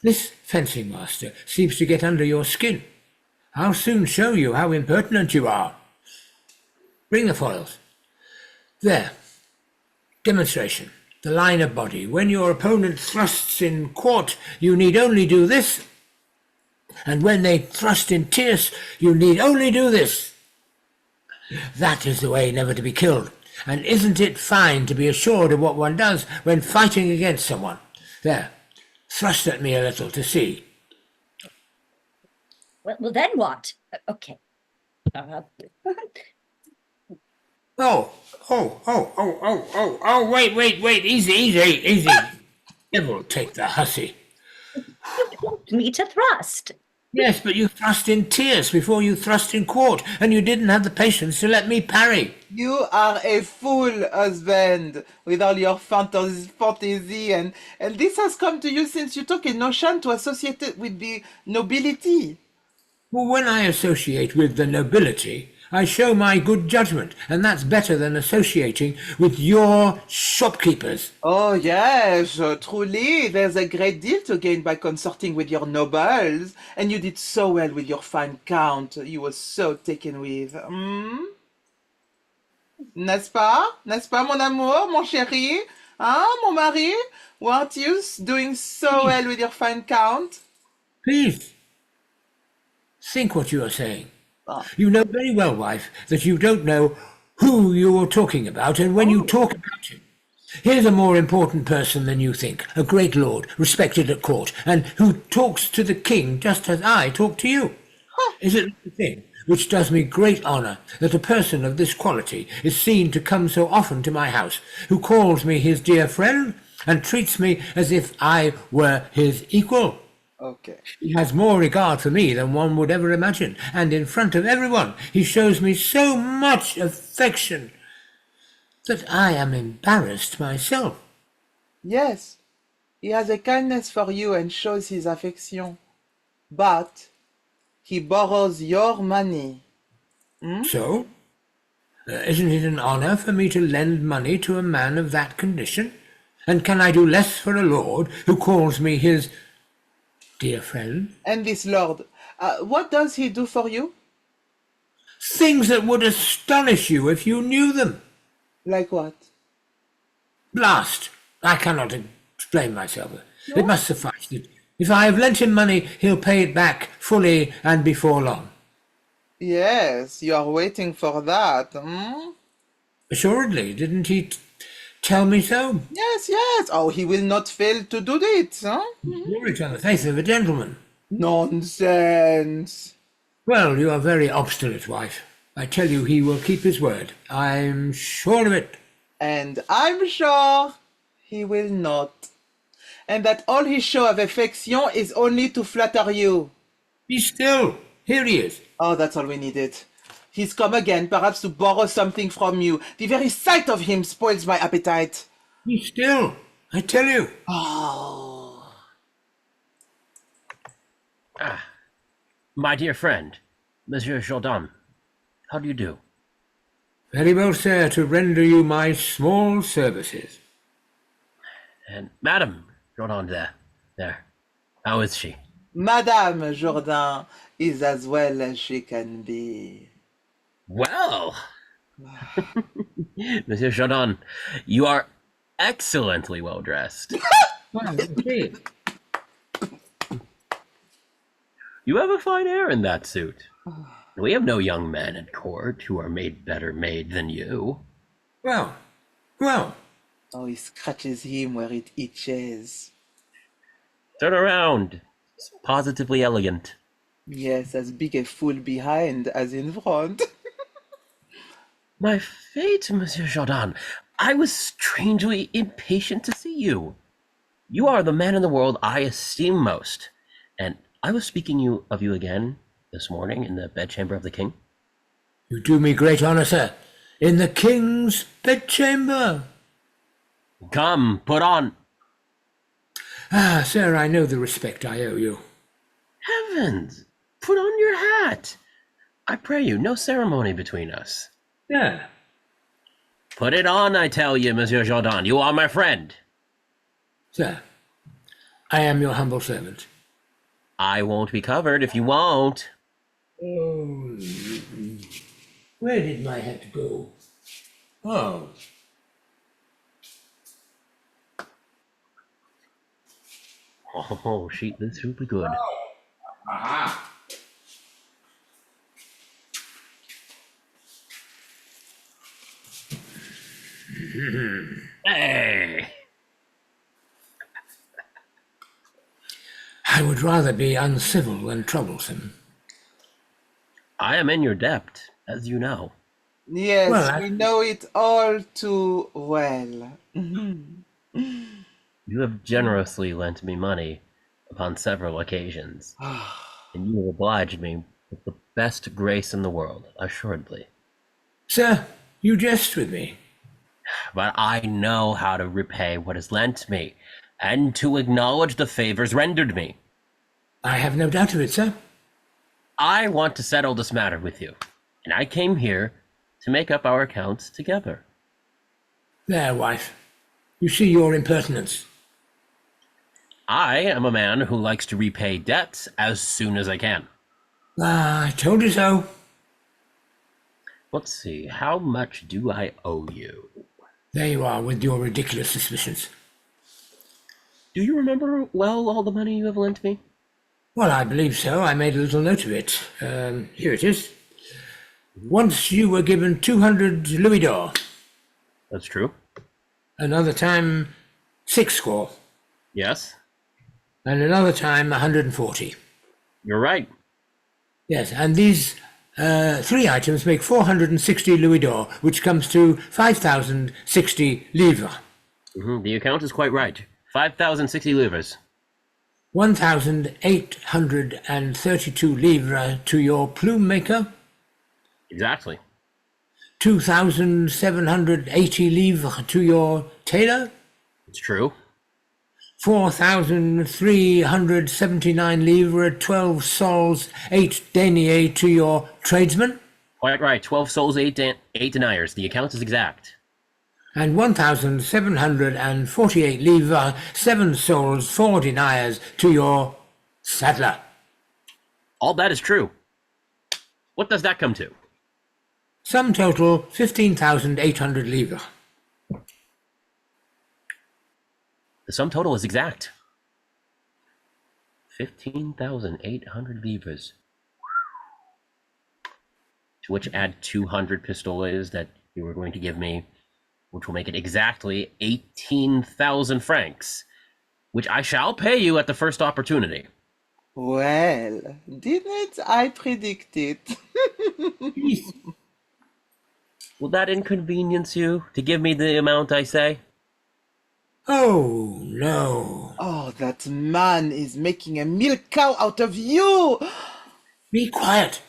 This fencing master seems to get under your skin. I'll soon show you how impertinent you are. Bring the foils. There. Demonstration. The line of body. When your opponent thrusts in quarte, you need only do this. And when they thrust in tierce, you need only do this. That is the way never to be killed. And isn't it fine to be assured of what one does when fighting against someone? There. Thrust at me a little to see. Well, then what? Okay. Wait, easy. Devil take the hussy. You want me to thrust. Yes, but you thrust in tierce before you thrust in quarte, and you didn't have the patience to let me parry. you are a fool, husband, with all your fantasy, and this has come to you since you took a notion to associate it with the nobility. Well, when I associate with the nobility, I show my good judgment, and that's better than associating with your shopkeepers. Oh, yes, truly, there's a great deal to gain by consorting with your nobles, and you did so well with your fine count. You were so taken with. N'est-ce pas? N'est-ce pas, mon amour, mon chéri? Hein, mon mari? Weren't you doing so well with your fine count? Please, think what you are saying. Ah. You know very well, wife, that you don't know who you are talking about, and when you talk about him, here's a more important person than you think, a great lord, respected at court, and who talks to the king just as I talk to you. Is it the thing which does me great honour that a person of this quality is seen to come so often to my house, who calls me his dear friend, and treats me as if I were his equal? Okay. He has more regard for me than one would ever imagine, and in front of everyone he shows me so much affection that I am embarrassed myself. Yes, he has a kindness for you and shows his affection, but he borrows your money. So, isn't it an honour for me to lend money to a man of that condition? And can I do less for a lord who calls me his dear friend? And this lord, what does he do for you? Things that would astonish you if you knew them. Like what? Blast! I cannot explain myself. It must suffice that if I have lent him money, he'll pay it back fully and before long. Yes, you are waiting for that. Assuredly, didn't he tell me so? Yes. Oh, he will not fail to do it. Glory on the face of a gentleman. Nonsense. Well, you are very obstinate, wife. I tell you he will keep his word. I'm sure of it. And I'm sure he will not. And that all his show of affection is only to flatter you. Be still. Here he is. Oh, that's all we needed. He's come again, perhaps to borrow something from you. The very sight of him spoils my appetite. Be still, I tell you. Oh. Ah, my dear friend, Monsieur Jourdain, how do you do? Very well, sir, to render you my small services. And Madame Jourdain there, how is she? Madame Jourdain is as well as she can be. Well, Monsieur Jourdain, you are excellently well dressed. Well, indeed. You have a fine air in that suit. We have no young men at court who are better made than you. Well. Oh, he scratches him where it itches. Turn around. It's positively elegant. Yes, as big a fool behind as in front. My fate, Monsieur Jourdain. I was strangely impatient to see you. You are the man in the world I esteem most, and I was speaking of you again this morning in the bedchamber of the king. You do me great honor, sir. In the king's bedchamber. Come, put on. Ah, sir, I know the respect I owe you. Heavens, put on your hat. I pray you, no ceremony between us. Yeah. Put it on, I tell you, Monsieur Jourdain. You are my friend. Sir, I am your humble servant. I won't be covered if you won't. Oh, where did my hat go? Oh. Oh, this will be good. Aha. Hey! I would rather be uncivil than troublesome. I am in your debt, as you know. Yes, Well, we know it all too well. You have generously lent me money upon several occasions, and you have obliged me with the best grace in the world, assuredly. Sir, you jest with me. But I know how to repay what is lent me, and to acknowledge the favors rendered me. I have no doubt of it, sir. I want to settle this matter with you, and I came here to make up our accounts together. There, wife. You see your impertinence. I am a man who likes to repay debts as soon as I can. Ah, I told you so. Let's see, how much do I owe you? There you are with your ridiculous suspicions. Do you remember well all the money you have lent me? Well, I believe so. I made a little note of it. Here it is. Once you were given 200 louis d'or. That's true. Another time, 60. Yes. And another time, 140. You're right. Yes, and these three items make 460 louis d'or, which comes to 5,060 livres. The account is quite right. 5,060 livres. 1,832 livres to your plume maker. Exactly. 2,780 livres to your tailor. It's true. 4,379 livres, 12 sols, 8 deniers to your tradesman. Quite right. 12 souls, 8 deniers. The account is exact. And 1,748 livres, 7 sols, 4 deniers to your saddler. All that is true. What does that come to? Sum total 15,800 livres. The sum total is exact. 15,800 livres. To which add 200 pistoles that you were going to give me, which will make it exactly 18,000 francs, which I shall pay you at the first opportunity. Well, didn't I predict it? Will that inconvenience you to give me the amount I say? Oh, no. Oh, that man is making a milk cow out of you! Be quiet.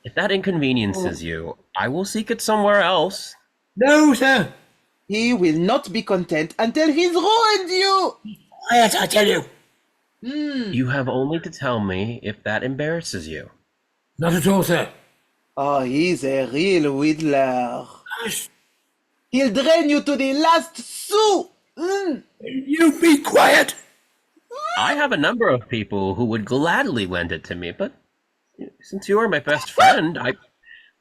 If that inconveniences you, I will seek it somewhere else. No, sir. He will not be content until he's ruined you! Quiet, I tell you. You have only to tell me if that embarrasses you. Not at all, sir. Oh, he's a real whittler. Hush. He'll drain you to the last sou! You be quiet. I have a number of people who would gladly lend it to me, but since you are my best friend,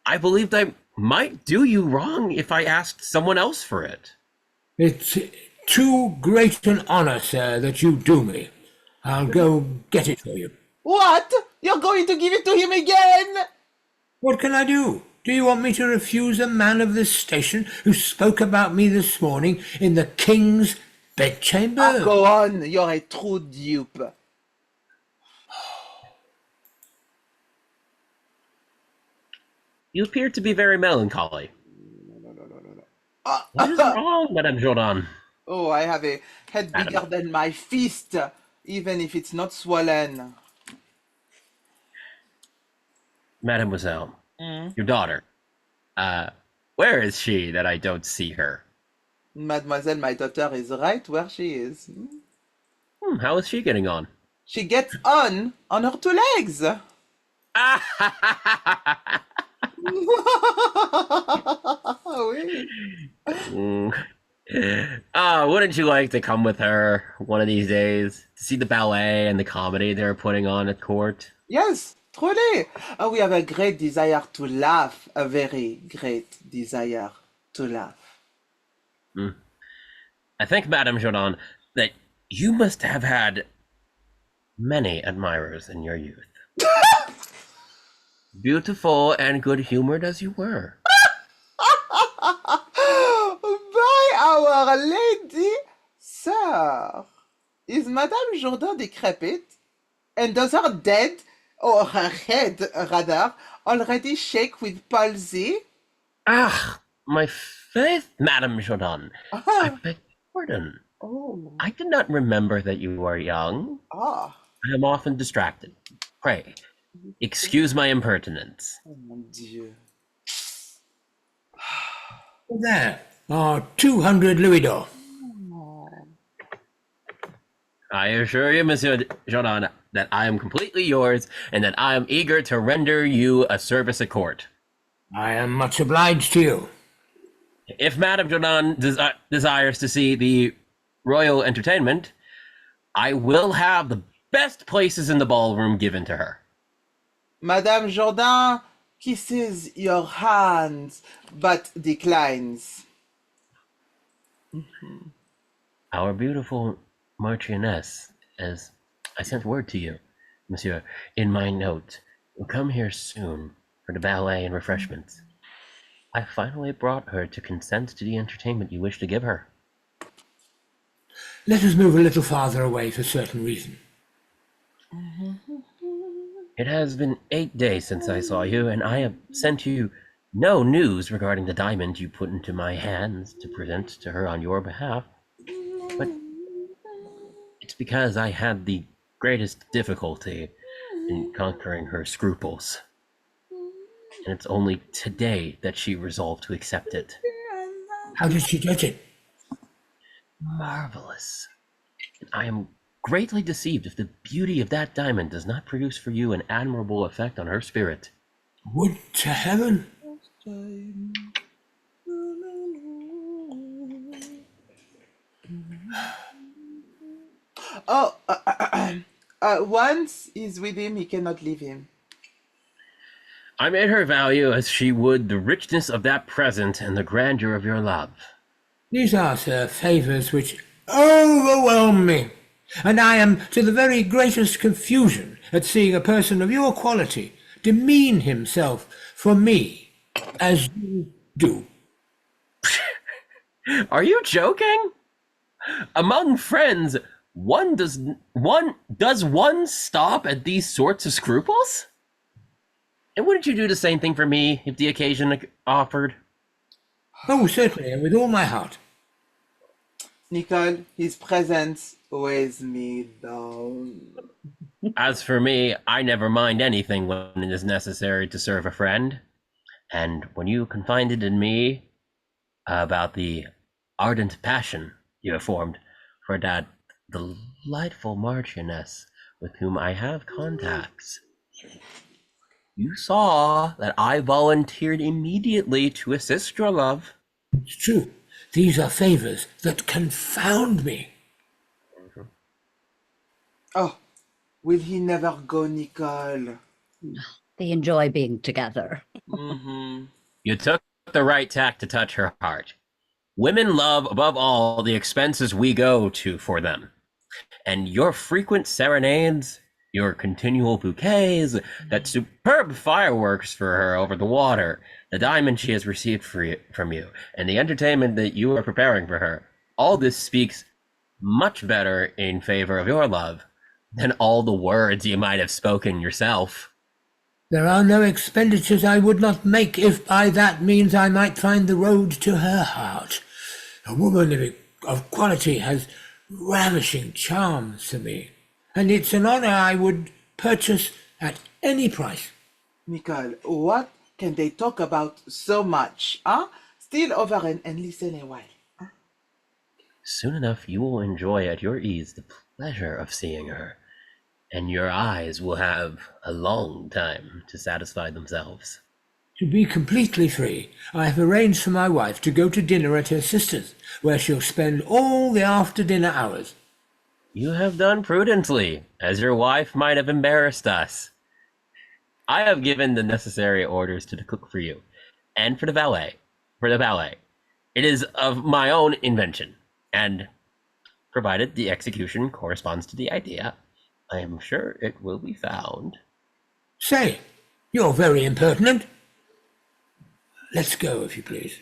I believed I might do you wrong if I asked someone else for it. It's too great an honor, sir, that you do me. I'll go get it for you. What? You're going to give it to him again? What can I do? Do you want me to refuse a man of this station who spoke about me this morning in the king's bedchamber? Oh, go on, you're a true dupe. You appear to be very melancholy. What is wrong, Madame Jourdain? Oh, I have a head bigger than my fist, even if it's not swollen. Mademoiselle, your daughter. Where is she that I don't see her? Mademoiselle, my daughter is right where she is. How is she getting on? She gets on her two legs. Oui. Wouldn't you like to come with her one of these days to see the ballet and the comedy they're putting on at court? Yes, truly. We have a great desire to laugh, a very great desire to laugh. I think, Madame Jourdain, that you must have had many admirers in your youth. Beautiful and good-humored as you were. By Our Lady, sir, is Madame Jourdain decrepit? And does her dead, or her head rather, already shake with palsy? Ah, my faith, Madame Jourdain. I beg pardon. Oh. I did not remember that you were young. Ah. I am often distracted. Pray, excuse my impertinence. Oh mon Dieu. There are 200 louis d'or. I assure you, Monsieur Jourdain, that I am completely yours and that I am eager to render you a service at court. I am much obliged to you. If Madame Jourdain desires to see the royal entertainment, I will have the best places in the ballroom given to her. Madame Jourdain kisses your hands, but declines. Our beautiful Marchioness, as I sent word to you, Monsieur, in my note, will come here soon for the ballet and refreshments. I finally brought her to consent to the entertainment you wish to give her. Let us move a little farther away for certain reason. It has been 8 days since I saw you, and I have sent you no news regarding the diamond you put into my hands to present to her on your behalf. But it's because I had the greatest difficulty in conquering her scruples. And it's only today that she resolved to accept it. How did she get it? Marvelous. And I am greatly deceived if the beauty of that diamond does not produce for you an admirable effect on her spirit. Would to heaven! Oh, once he's with him, he cannot leave him. I made her value as she would the richness of that present and the grandeur of your love. These are, sir, favours which overwhelm me, and I am to the very greatest confusion at seeing a person of your quality demean himself for me, as you do. Are you joking? Among friends, does one stop at these sorts of scruples? And wouldn't you do the same thing for me if the occasion offered? Oh, certainly, and with all my heart. Nicole, his presence weighs me down. As for me, I never mind anything when it is necessary to serve a friend. And when you confided in me about the ardent passion you have formed for that delightful Marchioness with whom I have contacts, you saw that I volunteered immediately to assist your love. It's true. These are favors that confound me. Oh, will he never go, Nicole? They enjoy being together. You took the right tack to touch her heart. Women love, above all, the expenses we go to for them. And your frequent serenades, your continual bouquets, that superb fireworks for her over the water, the diamond she has received from you, and the entertainment that you are preparing for her, all this speaks much better in favor of your love than all the words you might have spoken yourself. There are no expenditures I would not make if by that means I might find the road to her heart. A woman of quality has ravishing charms for me, and it's an honor I would purchase at any price. Nicole, what can they talk about so much, huh? Still over and listen a while. Huh? Soon enough you will enjoy at your ease the pleasure of seeing her, and your eyes will have a long time to satisfy themselves. To be completely free, I have arranged for my wife to go to dinner at her sister's, where she'll spend all the after-dinner hours. You have done prudently, as your wife might have embarrassed us. I have given the necessary orders to the cook for you, and for the valet. It is of my own invention, and provided the execution corresponds to the idea, I am sure it will be found. Say, you're very impertinent. Let's go, if you please.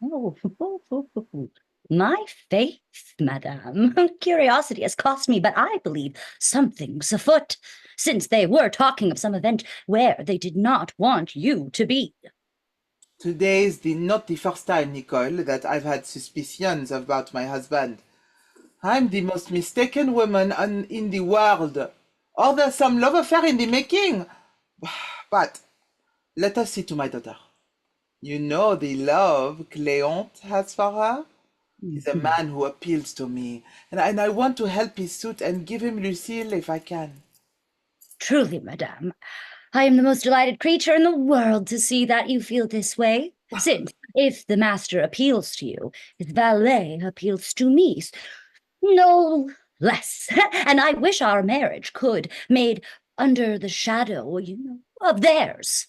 Oh, my faith, madame. Curiosity has cost me, but I believe something's afoot, since they were talking of some event where they did not want you to be. Today is not the first time, Nicole, that I've had suspicions about my husband. I'm the most mistaken woman in the world. Or there's some love affair in the making. But let us see to my daughter. You know the love CLÉONTE has for her? He's a man who appeals to me, and I want to help his suit and give him Lucile if I can. Truly, madame, I am the most delighted creature in the world to see that you feel this way, since if the master appeals to you, his valet appeals to me, no less. And I wish our marriage could made under the shadow, of theirs.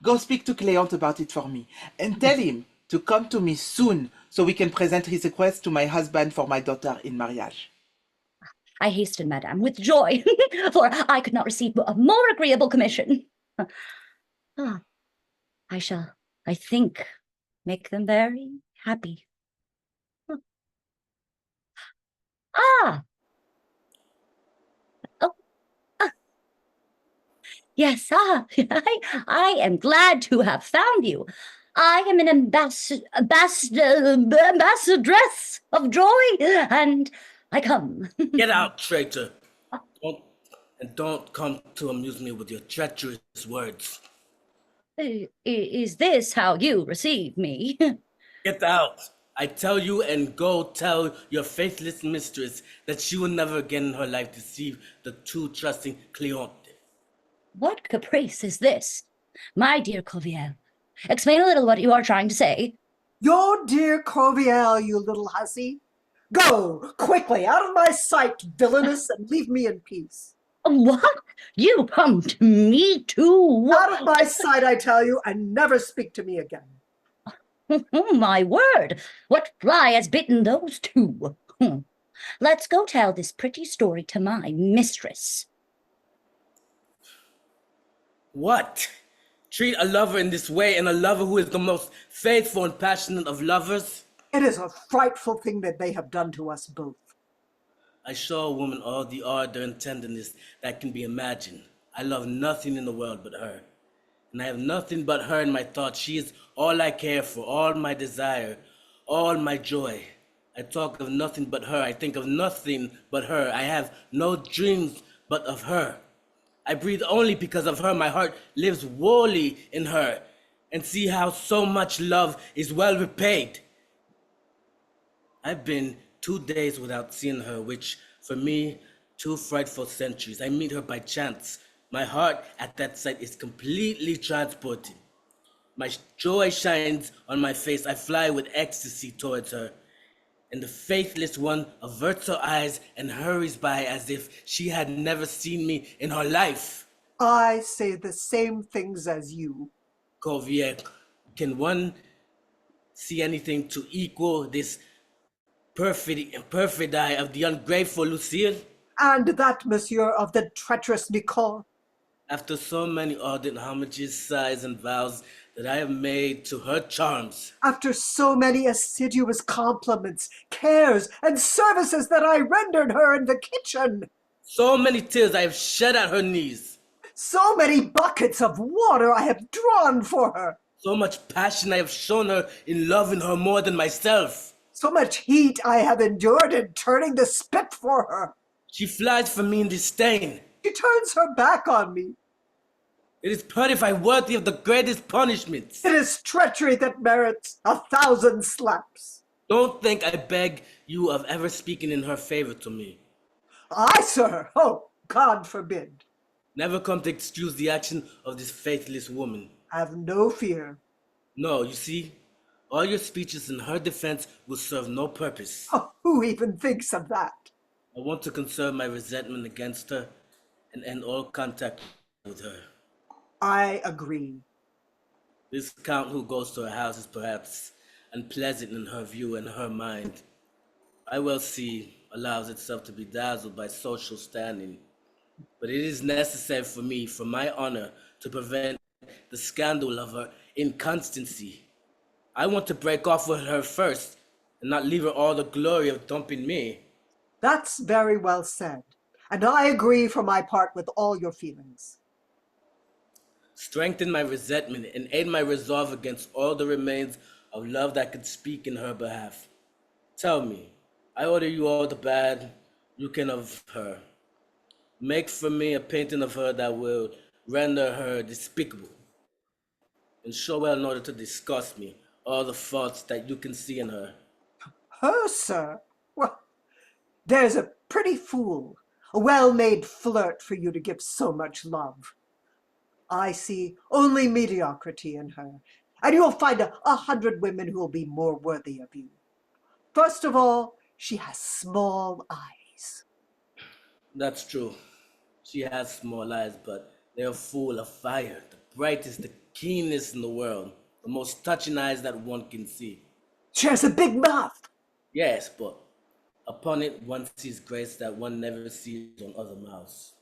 Go speak to CLÉONTE about it for me, and tell him to come to me soon so we can present his request to my husband for my daughter in marriage. I hasten, madame, with joy, for I could not receive a more agreeable commission. I shall, I think, make them very happy. Yes, I am glad to have found you. I am an ambassadress of joy, and I come. Get out, traitor. Don't come to amuse me with your treacherous words. Is this how you receive me? Get out. I tell you, and go tell your faithless mistress that she will never again in her life deceive the too trusting CLÉONTE. What caprice is this? My dear COVIELLE, explain a little what you are trying to say. Your dear COVIELLE, you little hussy. Go, quickly, out of my sight, villainous, and leave me in peace. What? You come to me too? Out of my sight, I tell you, and never speak to me again. My word, what fly has bitten those two? Let's go tell this pretty story to my mistress. What? Treat a lover in this way, and a lover who is the most faithful and passionate of lovers? It is a frightful thing that they have done to us both. I show a woman all the ardor and tenderness that can be imagined. I love nothing in the world but her. and I have nothing but her in my thoughts. She is all I care for, all my desire, all my joy. I talk of nothing but her. I think of nothing but her. I have no dreams but of her. I breathe only because of her. My heart lives wholly in her. And see how so much love is well repaid. I've been 2 days without seeing her, which for me, 2 frightful centuries. I meet her by chance. My heart at that sight is completely transported. My joy shines on my face. I fly with ecstasy towards her. And the faithless one averts her eyes and hurries by as if she had never seen me in her life. I say the same things as you. COVIELLE, can one see anything to equal this perfidy of the ungrateful Lucille? And that, monsieur, of the treacherous Nicole. After so many ardent homages, sighs, and vows that I have made to her charms, After so many assiduous compliments, cares, and services that I rendered her in the kitchen, so many tears I have shed at her knees, so many buckets of water I have drawn for her, so much passion I have shown her in loving her more than myself, so much heat I have endured in turning the spit for her. she flies from me in disdain. She turns her back on me. It is perfidy worthy of the greatest punishments. It is treachery that merits 1,000 slaps. Don't think, I beg you, of ever speaking in her favor to me. I, sir? Oh, God forbid. Never come to excuse the action of this faithless woman. Have no fear. No, you see, all your speeches in her defense will serve no purpose. Oh, who even thinks of that? I want to conserve my resentment against her and end all contact with her. I agree. This count who goes to her house is perhaps unpleasant in her view and her mind. I well see allows itself to be dazzled by social standing. But it is necessary for me, for my honor, to prevent the scandal of her inconstancy. I want to break off with her first and not leave her all the glory of dumping me. That's very well said. And I agree for my part with all your feelings. Strengthen my resentment and aid my resolve against all the remains of love that could speak in her behalf. Tell me, I order you all the bad you can of her. Make for me a painting of her that will render her despicable, and show well in order to disgust me all the faults that you can see in her. Her, sir? Well, there's a pretty fool, a well-made flirt for you to give so much love. I see only mediocrity in her, and you'll find 100 women who will be more worthy of you. First of all, she has small eyes. That's true. She has small eyes, but they are full of fire, the brightest, the keenest in the world, the most touching eyes that one can see. She has a big mouth. Yes, but upon it one sees grace that one never sees on other mouths.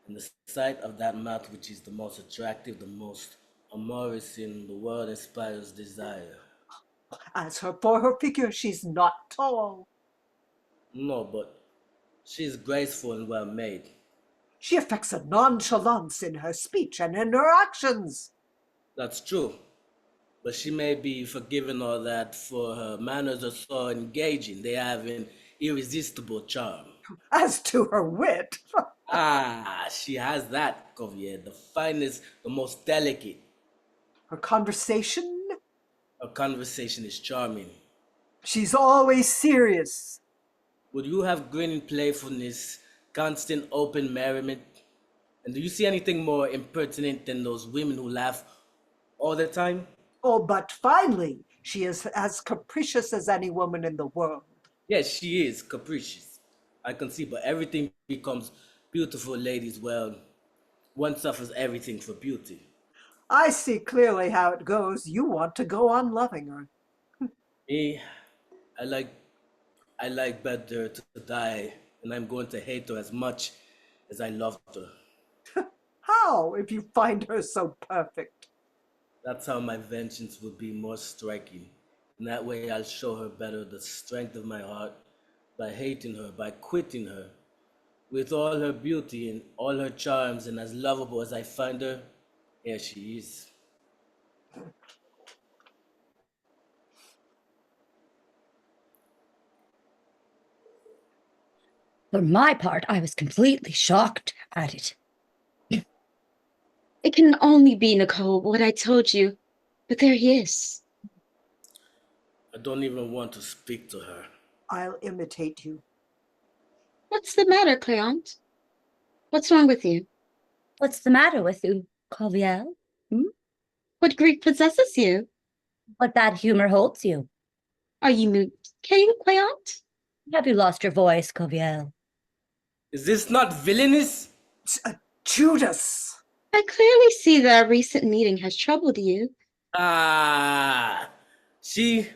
And the sight of that mouth, which is the most attractive, the most amorous in the world, inspires desire. As for her figure, she's not tall. No, but she is graceful and well made. She affects a nonchalance in her speech and in her actions. That's true. But she may be forgiven all that, for her manners are so engaging. They have an irresistible charm. As to her wit, She has that, COVIELLE, the finest, the most delicate. her conversation, Her conversation is charming. she's always serious. Would you have grinning playfulness, constant open merriment? And do you see anything more impertinent than those women who laugh all the time? Oh, but finally, she is as capricious as any woman in the world. Yes, she is capricious. I can see, but everything becomes beautiful, ladies. Well, one suffers everything for beauty. I see clearly how it goes. You want to go on loving her. Me, I like better to die, and I'm going to hate her as much as I loved her. How, if you find her so perfect? That's how my vengeance will be more striking. In that way, I'll show her better the strength of my heart by hating her, by quitting her. With all her beauty and all her charms, and as lovable as I find her, Here she is. For my part, I was completely shocked at it. It can only be Nicole, what I told you. But there he is. I don't even want to speak to her. I'll imitate you. What's the matter, Cléante? What's wrong with you? What's the matter with you, COVIELLE? What grief possesses you? What bad humor holds you? Are you moved, Cléante? Have you lost your voice, COVIELLE? Is this not villainous? Judas! I clearly see that our recent meeting has troubled you. She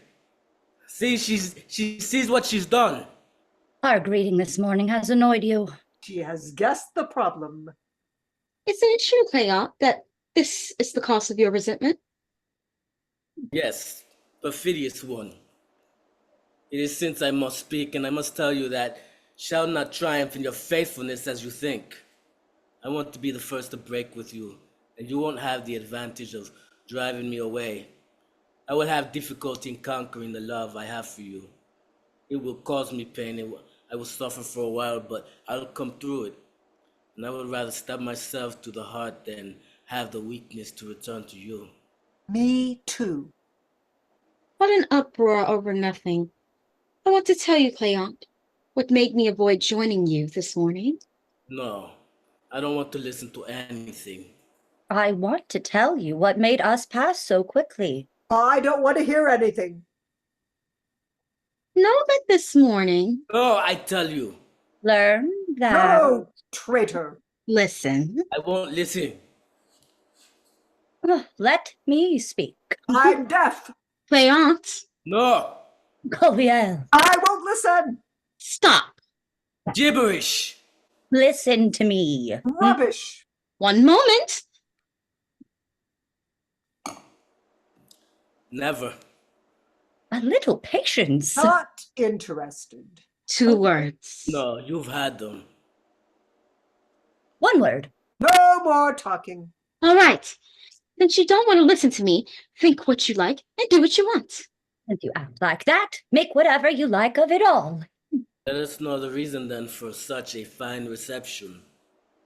sees what she's done. Our greeting this morning has annoyed you. She has guessed the problem. Isn't it true, Cléante, that this is the cause of your resentment? Yes, perfidious one. It is since I must speak, and I must tell you that shall not triumph in your faithfulness as you think. I want to be the first to break with you, and you won't have the advantage of driving me away. I will have difficulty in conquering the love I have for you. It will cause me pain, I will suffer for a while, but I'll come through it. And I would rather stab myself to the heart than have the weakness to return to you. Me too. What an uproar over nothing. I want to tell you, Cléante, what made me avoid joining you this morning. No, I don't want to listen to anything. I want to tell you what made us pass so quickly. I don't want to hear anything. Know that this morning... No, I tell you. Learn that... No, traitor. Listen. I won't listen. Let me speak. I'm deaf. Cléante. No. COVIELLE. I won't listen. Stop. Gibberish. Listen to me. Rubbish. One moment. Never. A little patience. Not interested. 2 words. No, you've had them. One word. No more talking. All right. Since you don't want to listen to me, think what you like and do what you want. If you act like that, make whatever you like of it all. Let us know the reason then for such a fine reception.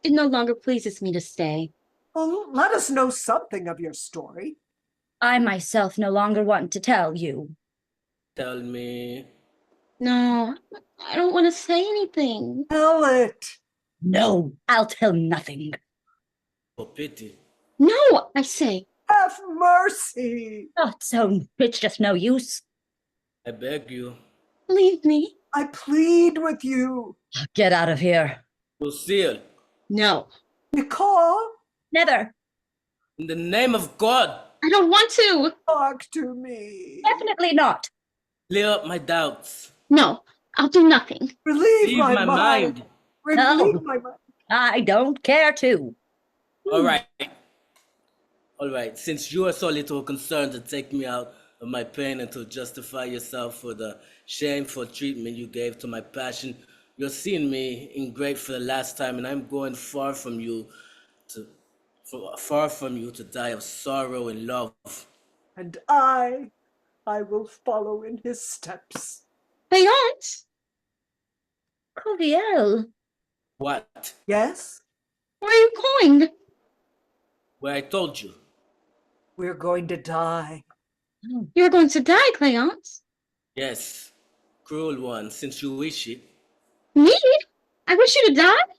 It no longer pleases me to stay. Well, let us know something of your story. I myself no longer want to tell you. Tell me. No, I don't want to say anything. Tell it. No, I'll tell nothing. For pity. No, I say. Have mercy. Not so, it's just no use. I beg you. Leave me. I plead with you. Get out of here. Lucille. No. Nicole, Never. In the name of God. I don't want to. talk to me. Definitely not. Clear up my doubts. No, I'll do nothing. Relieve Leave my my mind. Relieve No. my mind. I don't care to. All right. All right. Since you are so little concerned to take me out of my pain and to justify yourself for the shameful treatment you gave to my passion, you're seeing me ingrate for the last time, and I'm going far from you to die of sorrow and love. And I will follow in his steps. Cléante. COVIELLE. What? Yes, Where are you going? Where I told you. we're going to die. You're going to die, Cléante. Yes, cruel one, since you wish it. Me? I wish you to die?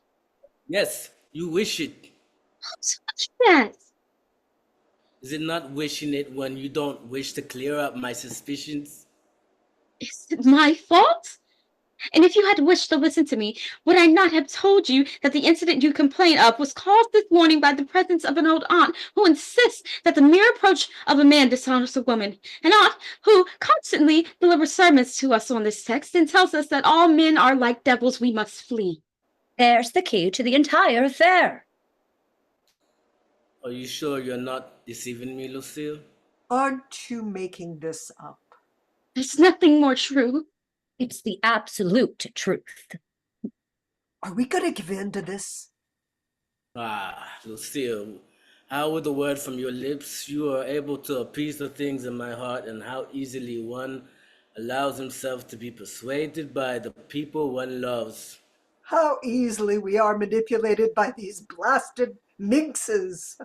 Yes, you wish it. So much that. Is it not wishing it when you don't wish to clear up my suspicions? Is it my fault? And if you had wished to listen to me, would I not have told you that the incident you complain of was caused this morning by the presence of an old aunt who insists that the mere approach of a man dishonors a woman? An aunt who constantly delivers sermons to us on this text and tells us that all men are like devils we must flee. There's the key to the entire affair. Are you sure you're not deceiving me, Lucille? Aren't you making this up? There's nothing more true. It's the absolute truth. Are we going to give in to this? Ah, Lucille, How, with a word from your lips, you are able to appease the things in my heart, and how easily one allows himself to be persuaded by the people one loves. How easily we are manipulated by these blasted minxes.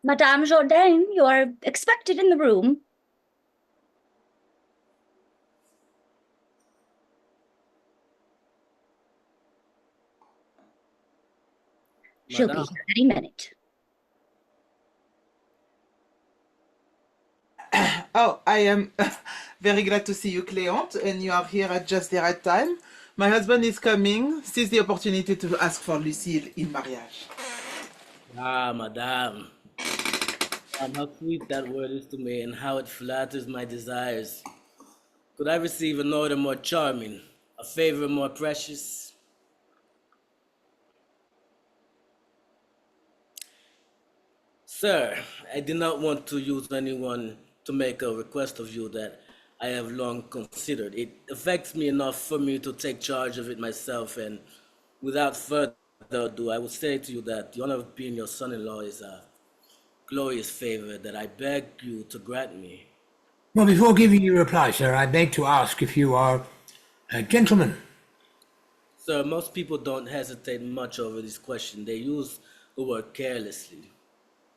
Madame Jourdain, you are expected in the room. She'll be Madame, here any minute. Oh, I am very glad to see you, Cléonte, and you are here at just the right time. My husband is coming. Seize the opportunity to ask for Lucille in marriage. Madame. How sweet that word is to me, and how it flatters my desires. Could I receive an order more charming, a favor more precious? Sir, I did not want to use anyone to make a request of you that I have long considered. It affects me enough for me to take charge of it myself, and without further ado, I will say to you that the honor of being your son-in-law is a glorious favor that I beg you to grant me. Well, before giving you a reply, sir, I beg to ask if you are a gentleman. Sir, most people don't hesitate much over this question. They use the word carelessly.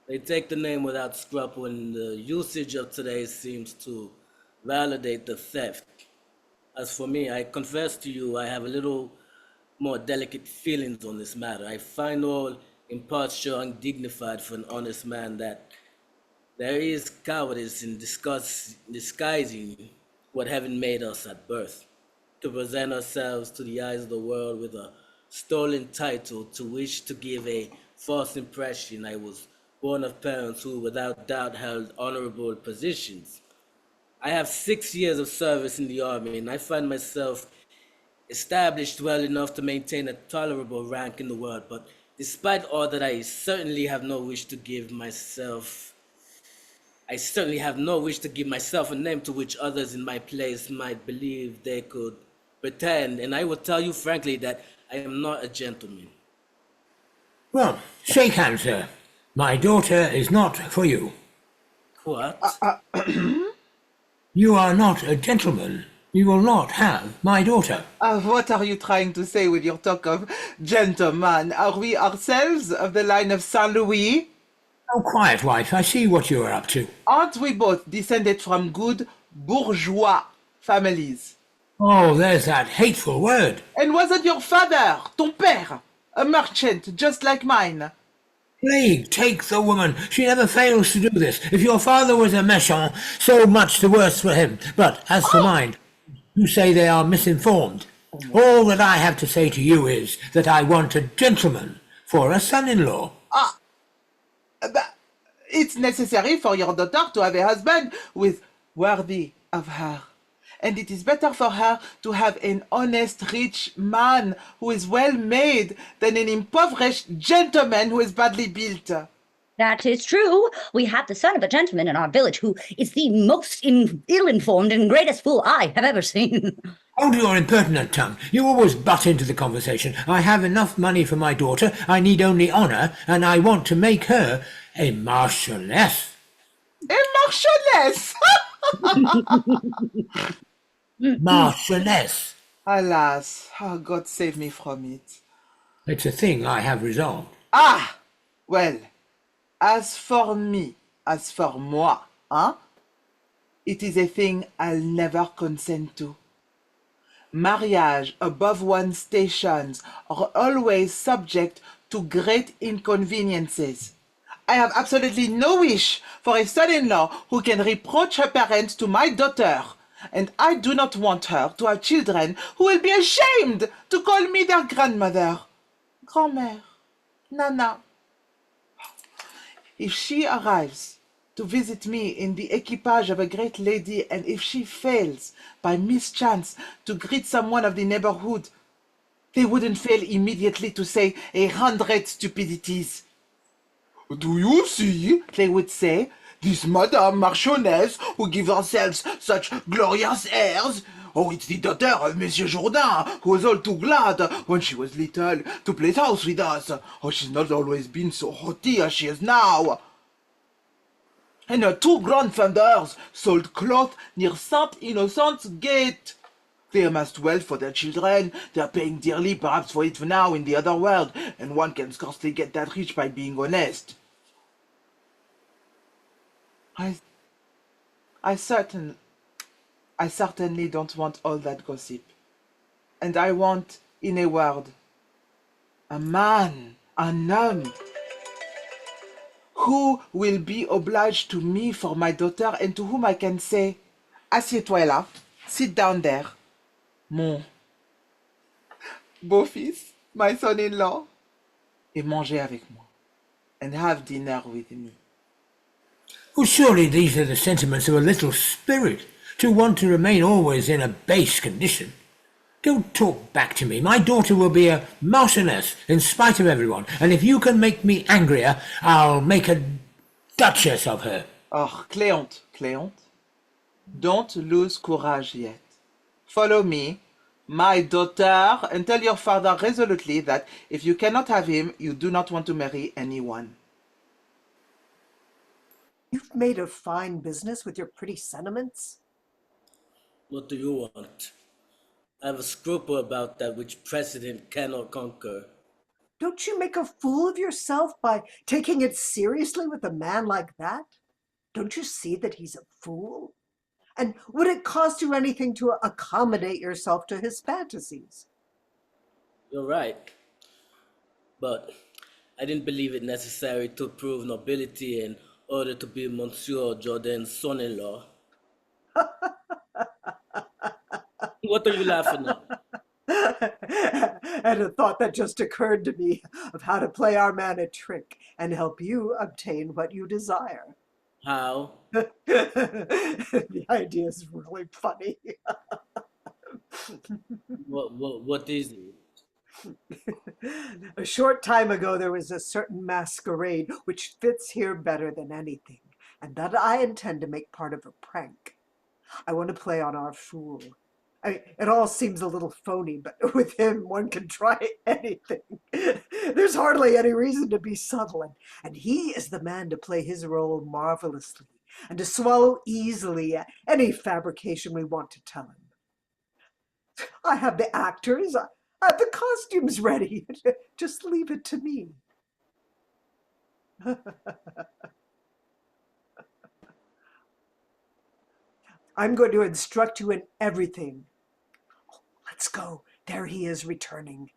They take the name without scruple, and the usage of today seems to validate the theft. As for me, I confess to you, I have a little more delicate feelings on this matter. I find all imposture undignified for an honest man, that there is cowardice in disguising what heaven made us at birth, to present ourselves to the eyes of the world with a stolen title to wish to give a false impression. I was born of parents who without doubt held honorable positions. I have 6 years of service in the army, and I find myself established well enough to maintain a tolerable rank in the world, but despite all that, I certainly have no wish to give myself a name to which others in my place might believe they could pretend, and I will tell you frankly that I am not a gentleman. Well, shake hands, sir. My daughter is not for you. What? You are not a gentleman. You will not have my daughter. What are you trying to say with your talk of gentleman? Are we ourselves of the line of Saint Louis? Oh, quiet, wife. I see what you are up to. Aren't we both descended from good bourgeois families? Oh, there's that hateful word. And wasn't your father, ton père, a merchant just like mine? Plague take the woman. She never fails to do this. If your father was a méchant, so much the worse for him. But as for mine, you say they are misinformed. All that I have to say to you is that I want a gentleman for a son-in-law. But it's necessary for your daughter to have a husband who is worthy of her. And it is better for her to have an honest, rich man who is well-made than an impoverished gentleman who is badly built. That is true. We have the son of a gentleman in our village who is the most ill-informed and greatest fool I have ever seen. Hold your impertinent tongue. You always butt into the conversation. I have enough money for my daughter. I need only honor, and I want to make her a marchioness. A marchioness! Marchioness. Alas, God save me from it. It's a thing I have resolved. Ah! Well, as for me, as for moi, it is a thing I'll never consent to. Marriage above one's stations are always subject to great inconveniences. I have absolutely no wish for a son-in-law who can reproach her parents to my daughter, and I do not want her to have children who will be ashamed to call me their grandmother, grand-mère, Nana. If she arrives to visit me in the equipage of a great lady, and if she fails by mischance to greet someone of the neighborhood, they wouldn't fail immediately to say 100 stupidities. Do you see, they would say, This Madame Marchioness who gives herself such glorious airs. Oh, it's the daughter of Monsieur Jourdain, who was all too glad when she was little to play house with us. Oh, she's not always been so haughty as she is now. And her two grandfathers sold cloth near Saint Innocent's Gate. They amassed wealth for their children. They are paying dearly perhaps for it now in the other world, and one can scarcely get that rich by being honest. I certainly don't want all that gossip. And I want, in a word, a man, un homme, who will be obliged to me for my daughter and to whom I can say, assieds-toi là, sit down there, mon beau-fils, my son-in-law, et manger avec moi, and have dinner with me. Well, surely these are the sentiments of a little spirit, to want to remain always in a base condition. Don't talk back to me. My daughter will be a marchioness in spite of everyone, and if you can make me angrier, I'll make a duchess of her. Oh, Cléonte, don't lose courage yet. Follow me, my daughter, and tell your father resolutely that if you cannot have him, you do not want to marry anyone. You've made a fine business with your pretty sentiments. What do you want? I have a scruple about that which precedent cannot conquer. Don't you make a fool of yourself by taking it seriously with a man like that? Don't you see that he's a fool? And would it cost you anything to accommodate yourself to his fantasies? You're right. But I didn't believe it necessary to prove nobility in order to be Monsieur Jourdain's son-in-law. What are you laughing at? And a thought that just occurred to me of how to play our man a trick and help you obtain what you desire. How? The idea is really funny. What is it? A short time ago, there was a certain masquerade which fits here better than anything, and that I intend to make part of a prank. I want to play on our fool. It all seems a little phony, but with him, one can try anything. There's hardly any reason to be subtle, and he is the man to play his role marvelously and to swallow easily any fabrication we want to tell him. I have the actors, I have the costumes ready. Just leave it to me. I'm going to instruct you in everything. Let's go. There he is returning.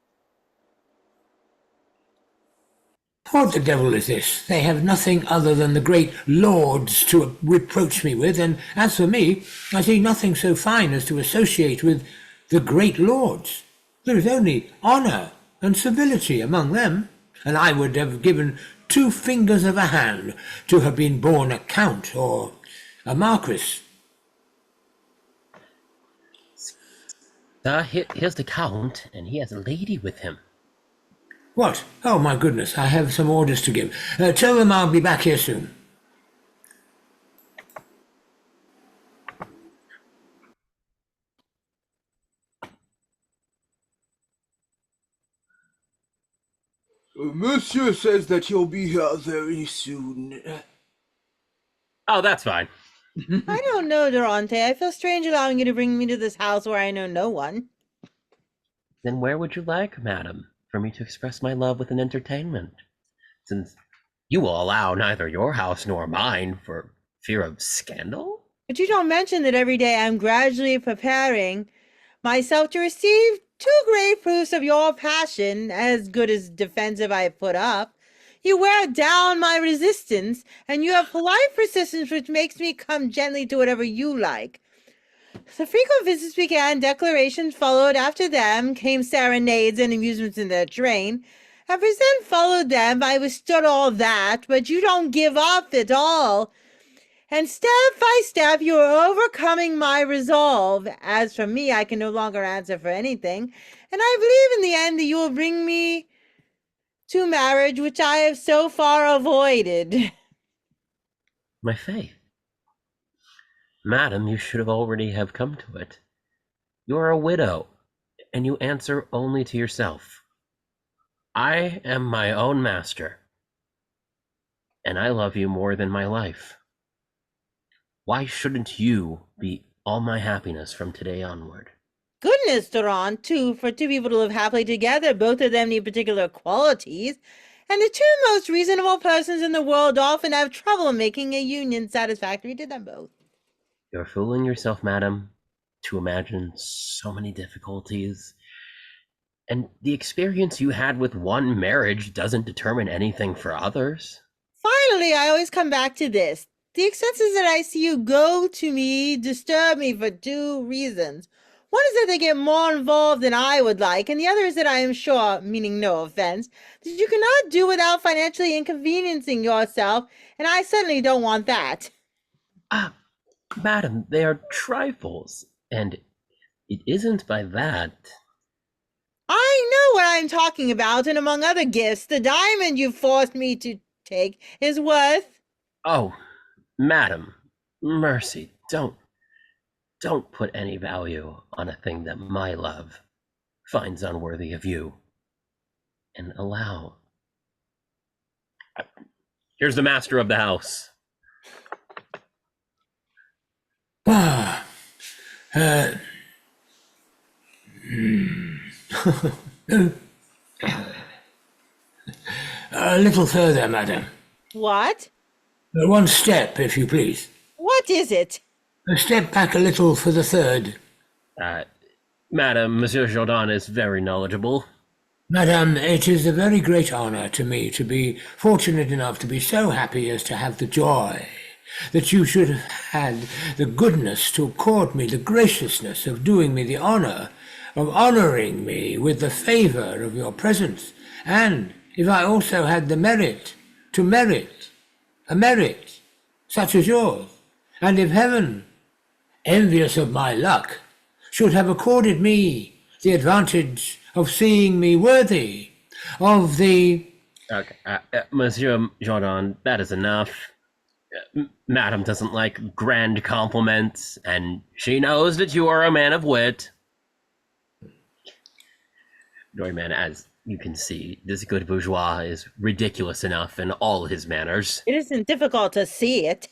What the devil is this? They have nothing other than the great lords to reproach me with, and as for me, I see nothing so fine as to associate with the great lords. There is only honour and civility among them, and I would have given 2 fingers of a hand to have been born a count or a marquis. Here's the Count, and he has a lady with him. What? Oh, my goodness, I have some orders to give. Tell them I'll be back here soon. Monsieur says that he'll be here very soon. Oh, that's fine. I don't know, Dorante. I feel strange allowing you to bring me to this house where I know no one. Then where would you like, madam, for me to express my love with an entertainment? Since you will allow neither your house nor mine for fear of scandal? But you don't mention that every day I'm gradually preparing myself to receive 2 great proofs of your passion, as good as defensive I have put up. You wear down my resistance, and you have polite persistence which makes me come gently to whatever you like. The frequent visits began, declarations followed, after them came serenades and amusements in their train. And present followed them, I withstood all that, but you don't give up at all. And step by step you are overcoming my resolve. As for me, I can no longer answer for anything, and I believe in the end that you will bring me to marriage, which I have so far avoided. My faith. Madam, you should have already have come to it. You are a widow, and you answer only to yourself. I am my own master, and I love you more than my life. Why shouldn't you be all my happiness from today onward? Goodness, Durant, too, for two people to live happily together, both of them need particular qualities. And the two most reasonable persons in the world often have trouble making a union satisfactory to them both. You're fooling yourself, madam, to imagine so many difficulties. And the experience you had with one marriage doesn't determine anything for others. Finally, I always come back to this. The excesses that I see you go to me disturb me for two reasons. One is that they get more involved than I would like, and the other is that I am sure, meaning no offense, that you cannot do without financially inconveniencing yourself, and I certainly don't want that. Ah, madam, they are trifles, and it isn't by that. I know what I'm talking about, and among other gifts, the diamond you forced me to take is worth... Oh, madam, mercy, don't put any value on a thing that my love finds unworthy of you. And allow... Here's the master of the house. A little further, madam. What? One step, if you please. What is it? Step back a little for the third. Madam, Monsieur Jourdain is very knowledgeable. Madam, it is a very great honor to me to be fortunate enough to be so happy as to have the joy that you should have had the goodness to accord me the graciousness of doing me the honor of honoring me with the favor of your presence, and if I also had the merit to merit a merit such as yours, and if heaven, envious of my luck, should have accorded me the advantage of seeing me worthy of the... Okay, Monsieur Jourdain, that is enough. Madam doesn't like grand compliments, and she knows that you are a man of wit. Dorymène, as you can see, this good bourgeois is ridiculous enough in all his manners. It isn't difficult to see it.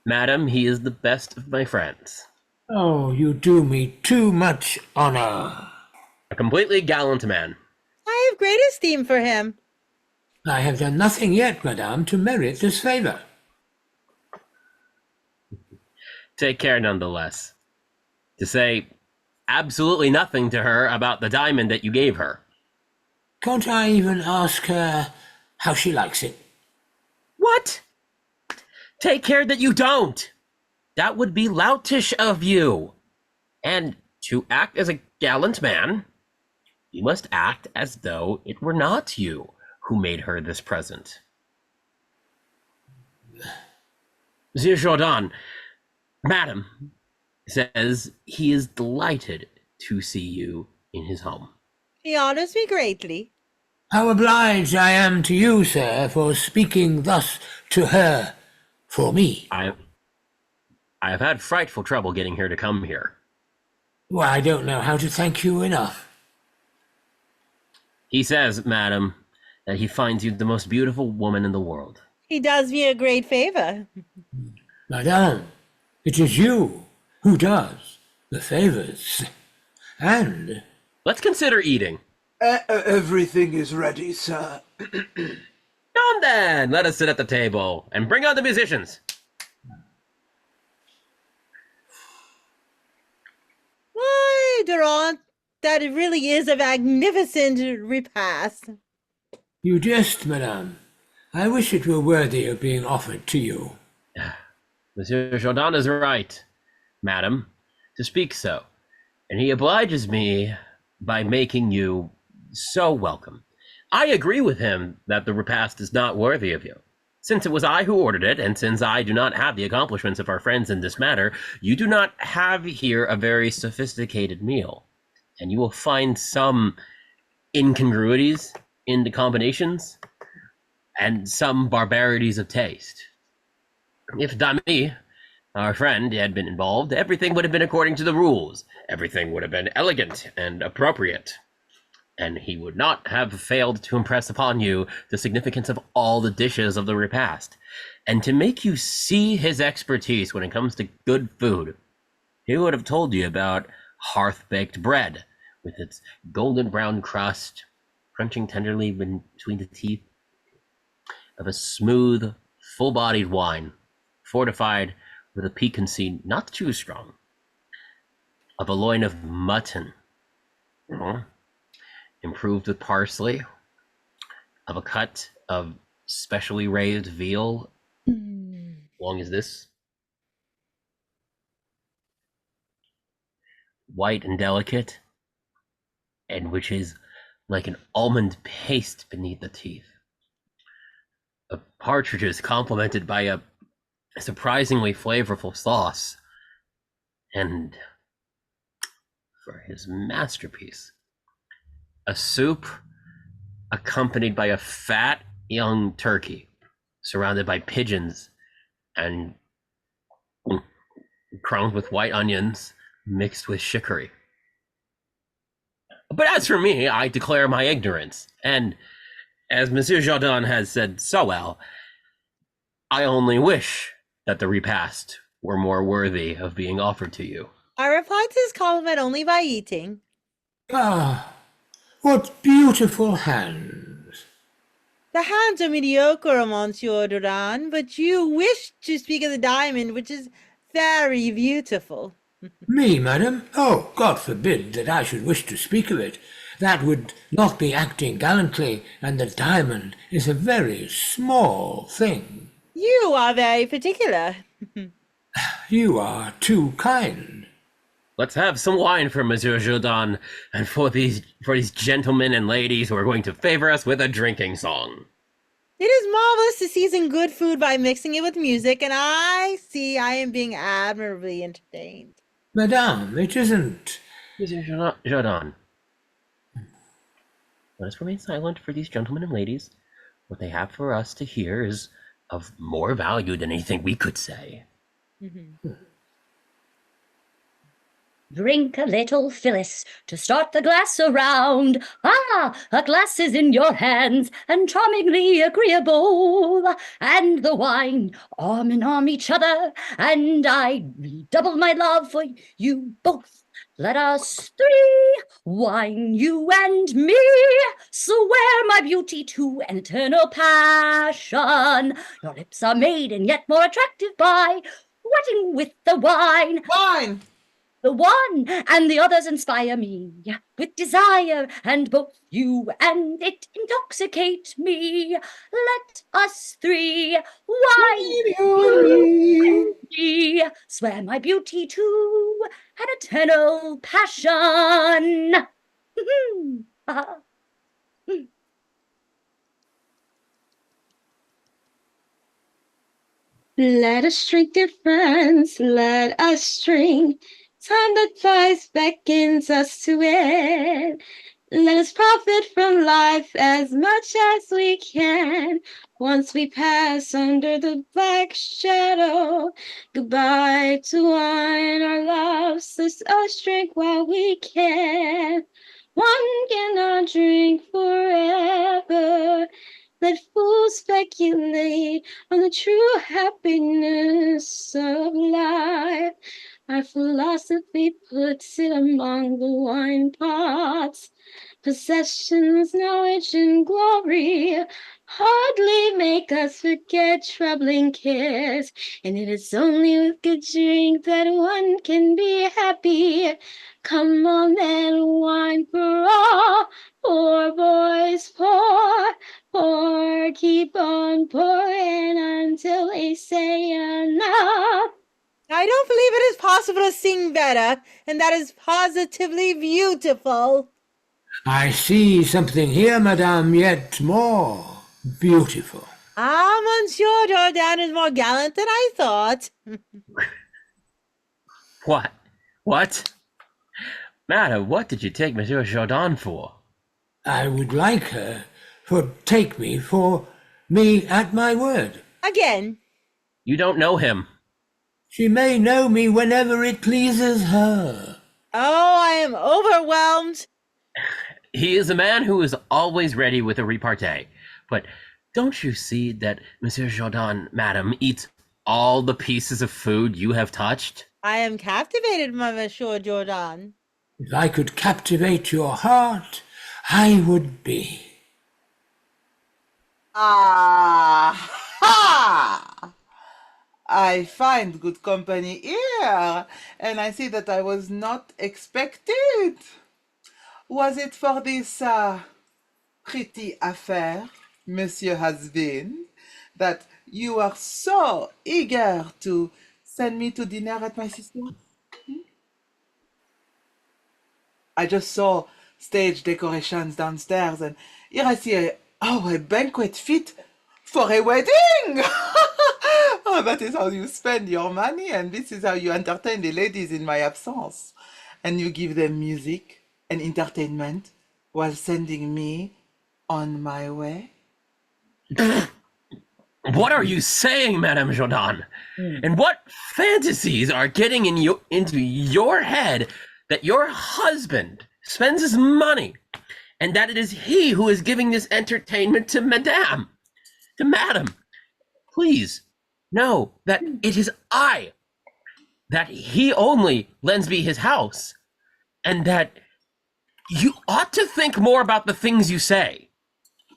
Madam, he is the best of my friends. Oh, you do me too much honor. A completely gallant man. I have great esteem for him. I have done nothing yet, madame, to merit this favor. Take care nonetheless. To say absolutely nothing to her about the diamond that you gave her. Can't I even ask her how she likes it? What? Take care that you don't. That would be loutish of you. And to act as a gallant man, you must act as though it were not you who made her this present. Monsieur Jourdain, Madam says he is delighted to see you in his home. He honors me greatly. How obliged I am to you, sir, for speaking thus to her for me. I have had frightful trouble getting her to come here. Well, I don't know how to thank you enough. He says, madam, that he finds you the most beautiful woman in the world. He does me a great favor. Madame, it is you who does the favors. And... Let's consider eating. Everything is ready, sir. Come then, let us sit at the table, and bring out the musicians. Why, Durant, that it really is a magnificent repast. You jest, madame. I wish it were worthy of being offered to you. Monsieur Jourdain is right, madam, to speak so, and he obliges me by making you so welcome. I agree with him that the repast is not worthy of you. Since it was I who ordered it, and since I do not have the accomplishments of our friends in this matter, you do not have here a very sophisticated meal, and you will find some incongruities in the combinations, and some barbarities of taste. If Dami, our friend, had been involved, everything would have been according to the rules. Everything would have been elegant and appropriate. And he would not have failed to impress upon you the significance of all the dishes of the repast. And to make you see his expertise when it comes to good food, he would have told you about hearth-baked bread with its golden brown crust, crunching tenderly between the teeth of a smooth, full-bodied wine, fortified with a piquancy not too strong, of a loin of mutton, improved with parsley, of a cut of specially raised veal, long as this, white and delicate, and which is like an almond paste beneath the teeth. Of partridges complemented by a surprisingly flavorful sauce, and for his masterpiece, a soup accompanied by a fat young turkey surrounded by pigeons and crowned with white onions mixed with chicory. But as for me, I declare my ignorance, and as Monsieur Jourdain has said so well, I only wish that the repast were more worthy of being offered to you. I replied to his compliment only by eating. Ah, what beautiful hands. The hands are mediocre, Monsieur Duran, but you wish to speak of the diamond, which is very beautiful. Me, madam? Oh, God forbid that I should wish to speak of it. That would not be acting gallantly, and the diamond is a very small thing. You are very particular. You are too kind. Let's have some wine for Monsieur Jourdain and for these gentlemen and ladies who are going to favor us with a drinking song. It is marvelous to season good food by mixing it with music, and I see I am being admirably entertained. Madame, it isn't. Monsieur Jourdain, let us remain silent for these gentlemen and ladies. What they have for us to hear is of more value than anything we could say. Drink a little, Phyllis, to start the glass around. Ah, a glass is in your hands, and charmingly agreeable. And the wine, arm in arm each other, and I redouble my love for you both. Let us three, wine, you and me, swear my beauty to an eternal passion. Your lips are made and yet more attractive by wetting with the wine. Wine! The one and the others inspire me with desire, and both you and it intoxicate me. Let us three, wine, you and me, swear my beauty to an eternal passion. Let us drink, dear friends, let us drink. Time that flies beckons us to it. Let us profit from life as much as we can. Once we pass under the black shadow, goodbye to wine, our loves. Let us drink while we can. One cannot drink forever. Let fools speculate on the true happiness of life. Our philosophy puts it among the wine pots. Possessions, knowledge, and glory hardly make us forget troubling cares. And it is only with good drink that one can be happy. Come on then, wine for all. Pour, boys, pour. Pour, keep on pouring until they say enough. I don't believe it is possible to sing better, and that is positively beautiful. I see something here, madame, yet more beautiful. Ah, Monsieur Jourdain is more gallant than I thought. What? What? Madam, what did you take Monsieur Jourdain for? I would like her to take me for me at my word. Again. You don't know him. She may know me whenever it pleases her. Oh, I am overwhelmed. He is a man who is always ready with a repartee. But don't you see that Monsieur Jourdain, madam, eats all the pieces of food you have touched? I am captivated, Monsieur Jourdain. If I could captivate your heart, I would be. Ah, ha! I find good company here, and I see that I was not expected. Was it for this pretty affair, Monsieur has been, that you are so eager to send me to dinner at my sister's? I just saw stage decorations downstairs, and here I see a banquet fit for a wedding. Oh, that is how you spend your money, and this is how you entertain the ladies in my absence. And you give them music and entertainment while sending me on my way. What are you saying, Madame Jourdain? And what fantasies are getting into your head that your husband spends his money and that it is he who is giving this entertainment to Madame? To Madame, please know that it is I, that he only lends me his house, and that you ought to think more about the things you say.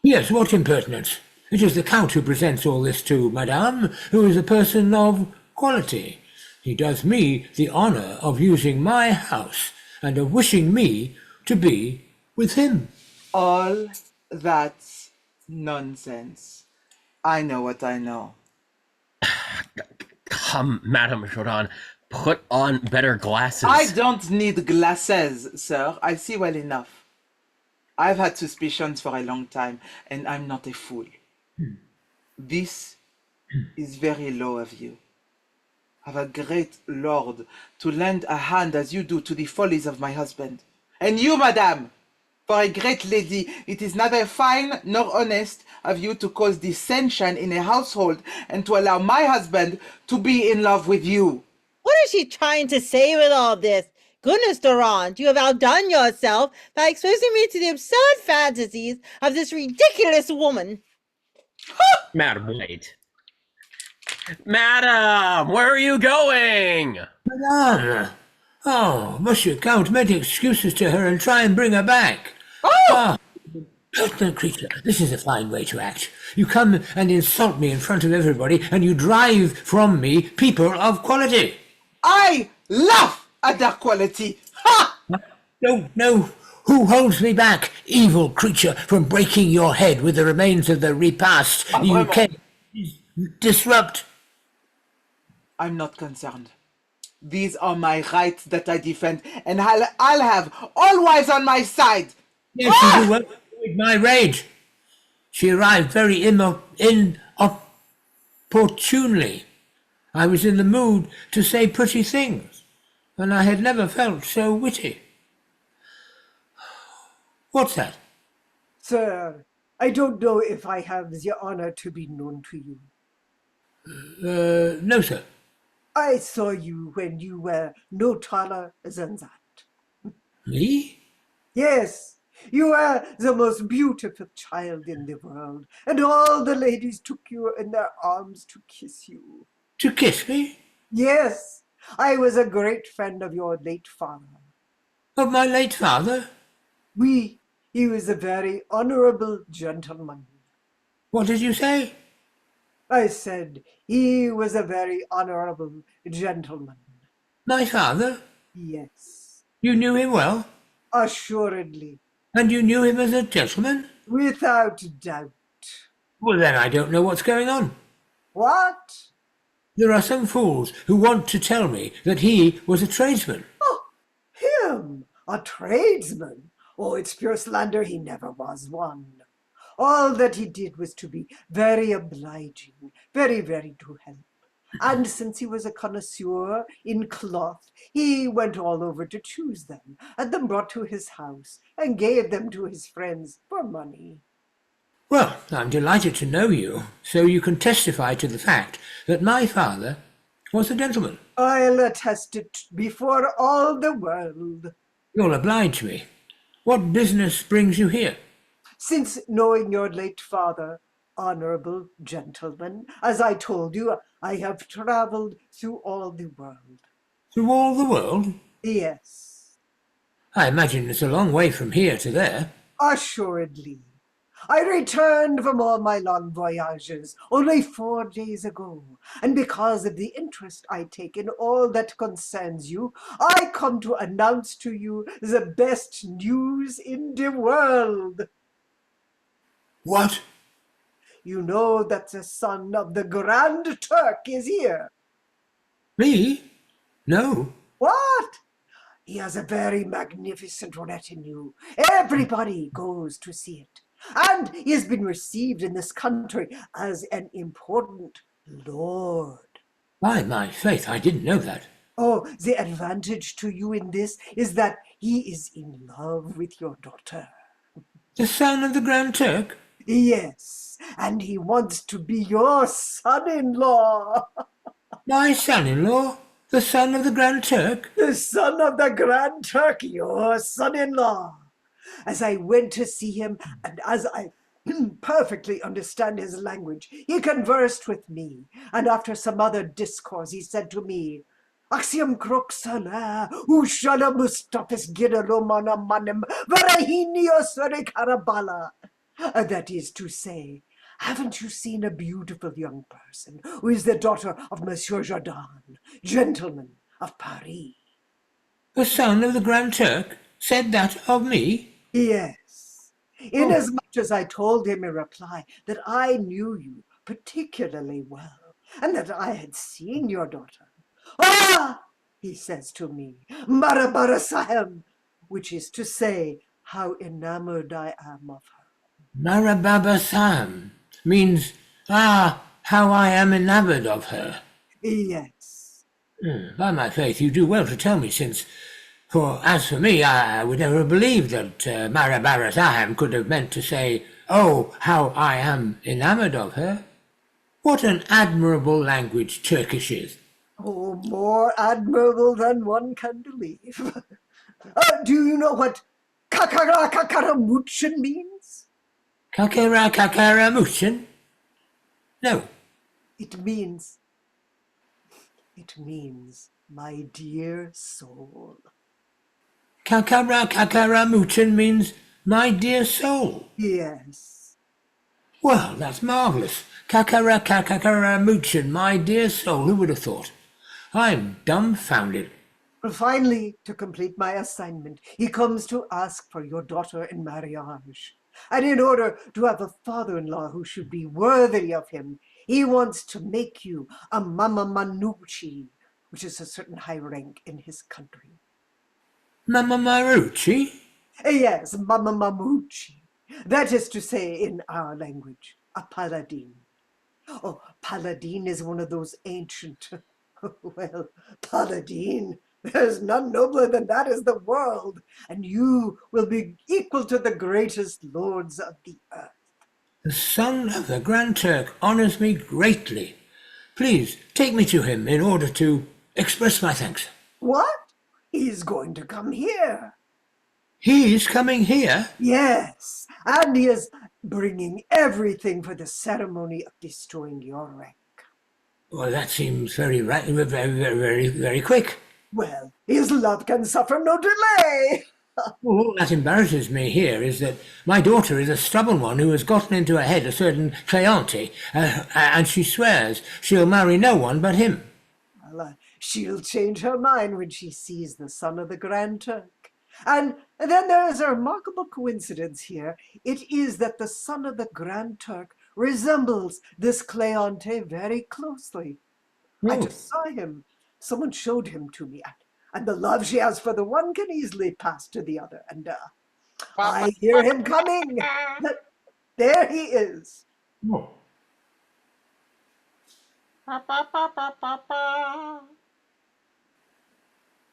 Yes, what impertinence. It is the Count who presents all this to Madame, who is a person of quality. He does me the honour of using my house, and of wishing me to be with him. All that's nonsense. I know what I know. Come, Madame Jourdain, put on better glasses. I don't need glasses, sir. I see well enough. I've had suspicions for a long time, and I'm not a fool. This is very low of you. Of a great lord to lend a hand as you do to the follies of my husband. And you, madame, for a great lady, it is neither fine nor honest of you to cause dissension in a household and to allow my husband to be in love with you. What is she trying to say with all this? Goodness, Durant, you have outdone yourself by exposing me to the absurd fantasies of this ridiculous woman. Madam, wait. Madam, where are you going? Madame! Oh, Monsieur Count, make excuses to her and try and bring her back. Oh! Impertinent creature, this is a fine way to act. You come and insult me in front of everybody, and you drive from me people of quality. I laugh at their quality. Ha! No. Who holds me back, evil creature, from breaking your head with the remains of the repast you can disrupt? I'm not concerned. These are my rights that I defend, and I'll have all wives on my side. Yes, you do well with my rage. She arrived very inopportunely. I was in the mood to say pretty things, and I had never felt so witty. What's that? Sir, I don't know if I have the honor to be known to you. No, sir. I saw you when you were no taller than that. Me? Yes, you were the most beautiful child in the world, and all the ladies took you in their arms to kiss you. To kiss me? Yes, I was a great friend of your late father. Of my late father? He was a very honorable gentleman. What did you say? I said he was a very honorable gentleman. My father? Yes. You knew him well? Assuredly. And you knew him as a gentleman? Without doubt. Well, then I don't know what's going on. What? There are some fools who want to tell me that he was a tradesman. Oh, him? A tradesman? Oh, it's pure slander. He never was one. All that he did was to be very obliging, very to help. And since he was a connoisseur in cloth, he went all over to choose them, and then brought to his house, and gave them to his friends for money. Well, I'm delighted to know you, so you can testify to the fact that my father was a gentleman. I'll attest it before all the world. You'll oblige me. What business brings you here? Since knowing your late father, honorable gentleman, as I told you, I have traveled through all the world. Through all the world? Yes. I imagine it's a long way from here to there. Assuredly. I returned from all my long voyages only 4 days ago, and because of the interest I take in all that concerns you, I come to announce to you the best news in the world. What? You know that the son of the Grand Turk is here. Me? No. What? He has a very magnificent retinue. Everybody goes to see it. And he has been received in this country as an important lord. By my faith, I didn't know that. Oh, the advantage to you in this is that he is in love with your daughter. The son of the Grand Turk? Yes, and he wants to be your son-in-law. My son-in-law? The son of the Grand Turk? The son of the Grand Turk, your son-in-law. As I went to see him, and as I perfectly understand his language, he conversed with me, and after some other discourse, he said to me, Axiom Croxana, Ushala Mustafis Gidalomana Manim, Varahinio Sari Karabala. That is to say, haven't you seen a beautiful young person who is the daughter of Monsieur Jourdain, gentleman of Paris? The son of the Grand Turk said that of me? Yes, inasmuch as I told him in reply that I knew you particularly well, and that I had seen your daughter. Ah, he says to me, Marabara Saham, which is to say, how enamored I am of her. Marababa Sam means, how I am enamored of her. Yes. By my faith, you do well to tell me, since, for as for me, I would never have believed that Marabara Saham could have meant to say, oh, how I am enamored of her. What an admirable language Turkish is. Oh, more admirable than one can believe. Do you know what kakara kakaramuchin means? Kakara kakara muchin? No. It means, my dear soul. Kakara kakara muchin means my dear soul. Yes. Well, that's marvellous. Kakara kakara muchin, my dear soul. Who would have thought? I'm dumbfounded. Finally, to complete my assignment, he comes to ask for your daughter in marriage. And in order to have a father-in-law who should be worthy of him, he wants to make you a Mama Manucci, which is a certain high rank in his country. Mama Marucci? Yes, Mama Mamucci. That is to say, in our language, a paladin. Oh, paladin is one of those ancient... Well, paladin, there's none nobler than that is the world, and you will be equal to the greatest lords of the earth. The son of the Grand Turk honours me greatly. Please take me to him in order to express my thanks. What? He's going to come here. He's coming here? Yes, and he is bringing everything for the ceremony of destroying your rank. Well, that seems very quick. Well, his love can suffer no delay. All that embarrasses me here is that my daughter is a stubborn one who has gotten into her head a certain CLÉONTE, and she swears she'll marry no one but him. Well, she'll change her mind when she sees the son of the Grand Turk. And then there is a remarkable coincidence here. It is that the son of the Grand Turk resembles this CLÉONTE very closely. I just saw him. Someone showed him to me. And the love she has for the one can easily pass to the other. And I hear him coming. There he is. Oh.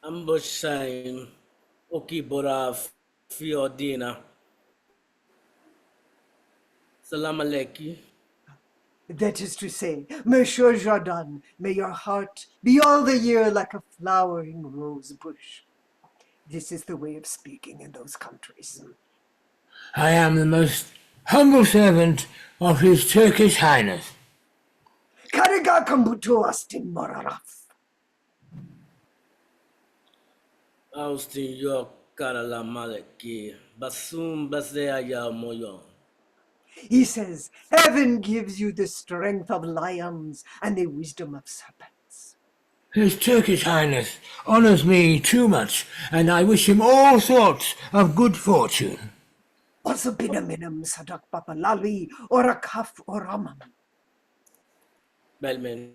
Ambush sign. Oki Bora Fiordina. Salam alaikum. That is to say, Monsieur Jourdain, may your heart be all the year like a flowering rose bush. This is the way of speaking in those countries. I am the most humble servant of His Turkish Highness. Kariga kambutu astin moraraf. Austin yok karala maleki. Basum baseaya moyon. He says, heaven gives you the strength of lions and the wisdom of serpents. His Turkish Highness honours me too much, and I wish him all sorts of good fortune. Also binaminam sadak papalali or a kaf or ramam. Belmen.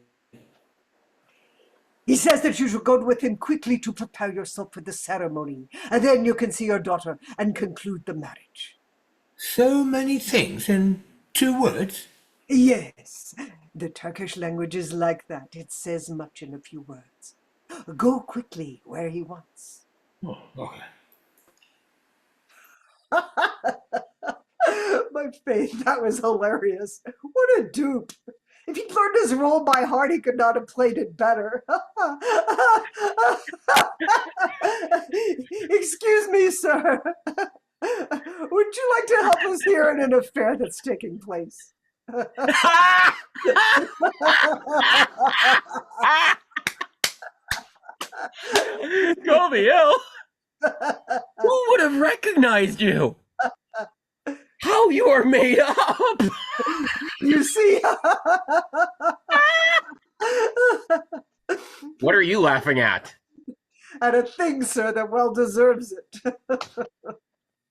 He says that you should go with him quickly to prepare yourself for the ceremony, and then you can see your daughter and conclude the marriage. So many things in 2 words? Yes, the Turkish language is like that. It says much in a few words. Go quickly where he wants. Oh, okay. My faith, that was hilarious. What a dupe. If he'd learned his role by heart, he could not have played it better. Excuse me, sir. Would you like to help us here in an affair that's taking place? COVIELLE! Who would have recognized you? How you are made up! You see? What are you laughing at? At a thing, sir, that well deserves it.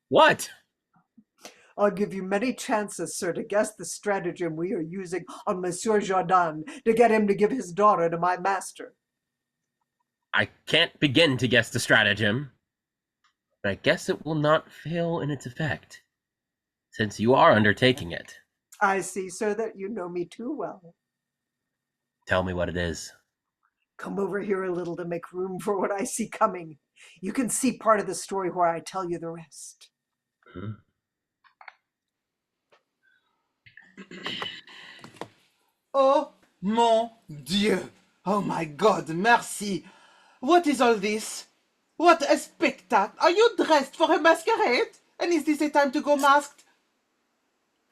What? I'll give you many chances, sir, to guess the stratagem we are using on Monsieur Jourdain to get him to give his daughter to my master. I can't begin to guess the stratagem, but I guess it will not fail in its effect, since you are undertaking it. I see, sir, that you know me too well. Tell me what it is. Come over here a little to make room for what I see coming. You can see part of the story where I tell you the rest. Hmm? Oh, mon Dieu! Oh my God, merci! What is all this? What a spectacle! Are you dressed for a masquerade? And is this a time to go masked?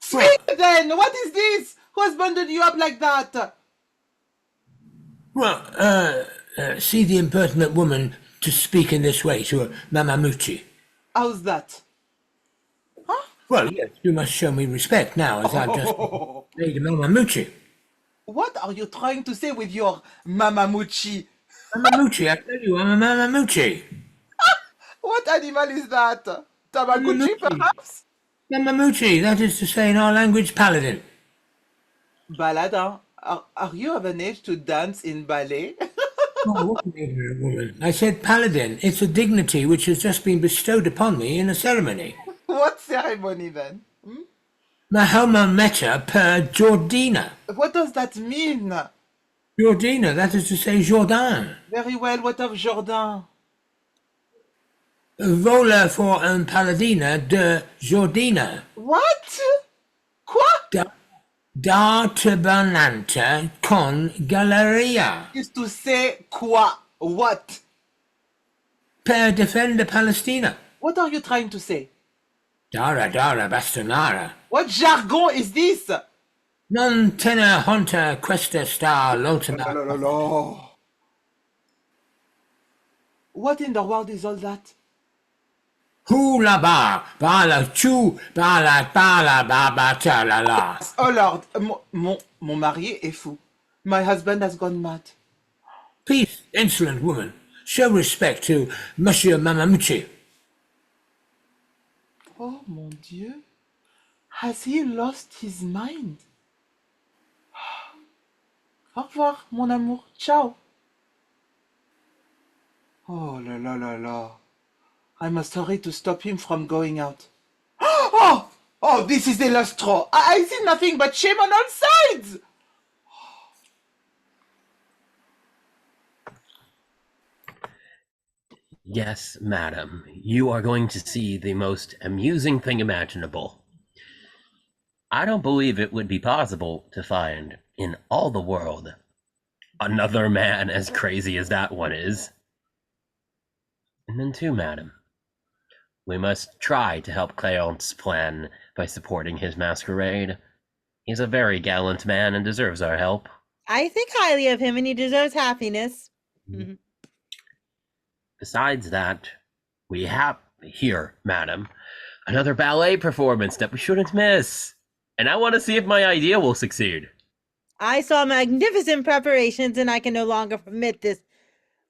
Speak then! What is this? Who has bundled you up like that? Well, see the impertinent woman to speak in this way to a Mamamuchi. How's that? Huh? Well, yes, you must show me respect now, as I've just made a Mamamuchi. What are you trying to say with your Mamamuchi? Mamamuchi, I tell you, I'm a Mamamuchi. What animal is that? Tamaguchi, perhaps? Mamamuchi, that is to say in our language, paladin. Baladin, are you of an age to dance in ballet? Oh, what an ignorant woman. I said paladin. It's a dignity which has just been bestowed upon me in a ceremony. What ceremony then? Mahoma Meta per Jordina. What does that mean? Jordina, that is to say Jourdain. Very well, what of Jourdain? Vola for un paladina de Jordina. What? Quoi? D'artabanante con galleria. Is to say quoi? What? Per defender Palestina. What are you trying to say? Dara bastonara. What jargon is this? Non tenor honta questa star lotina. What in the world is all that? Hula ba, bala chu, bala baba talala. Oh Lord, mon mari est fou. My husband has gone mad. Peace, insolent woman. Show respect to Monsieur Mamamuchi. Oh mon Dieu. Has he lost his mind? Au revoir, mon amour. Ciao. Oh la la la la. I must hurry to stop him from going out. Oh! Oh, this is a lustro. I see nothing but shame on all sides. Yes, madam. You are going to see the most amusing thing imaginable. I don't believe it would be possible to find in all the world another man as crazy as that one is. And then too, madam, we must try to help Cléonte's plan by supporting his masquerade. He's a very gallant man and deserves our help. I think highly of him and he deserves happiness. Besides that, we have here, madam, another ballet performance that we shouldn't miss. And I want to see if my idea will succeed. I saw magnificent preparations and I can no longer permit this.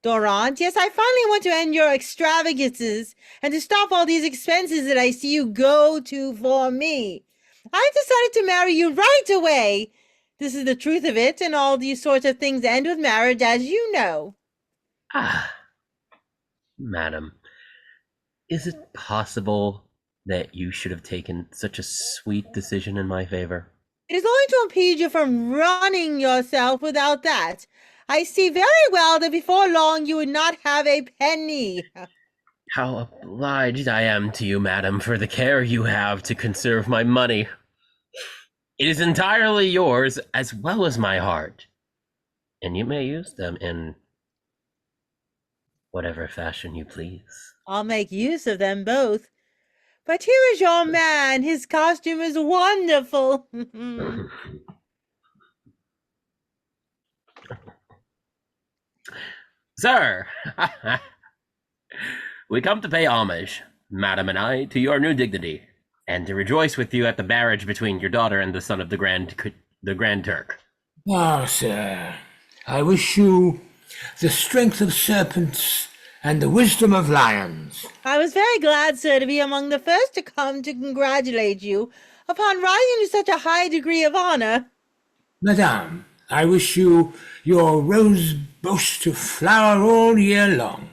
Dorant, yes, I finally want to end your extravagances and to stop all these expenses that I see you go to for me. I've decided to marry you right away. This is the truth of it, and all these sorts of things end with marriage, as you know. Ah, madam, is it possible that you should have taken such a sweet decision in my favor? It is only to impede you from running yourself without that. I see very well that before long you would not have a penny. How obliged I am to you, madam, for the care you have to conserve my money. It is entirely yours as well as my heart, and you may use them in whatever fashion you please. I'll make use of them both. But here is your man. His costume is wonderful. Sir, we come to pay homage, madam and I, to your new dignity, and to rejoice with you at the marriage between your daughter and the son of the Grand Turk. Ah, sir, I wish you the strength of serpents and the wisdom of lions. I was very glad, sir, to be among the first to come to congratulate you upon rising to such a high degree of honor. Madame, I wish you your rose bush to flower all year long.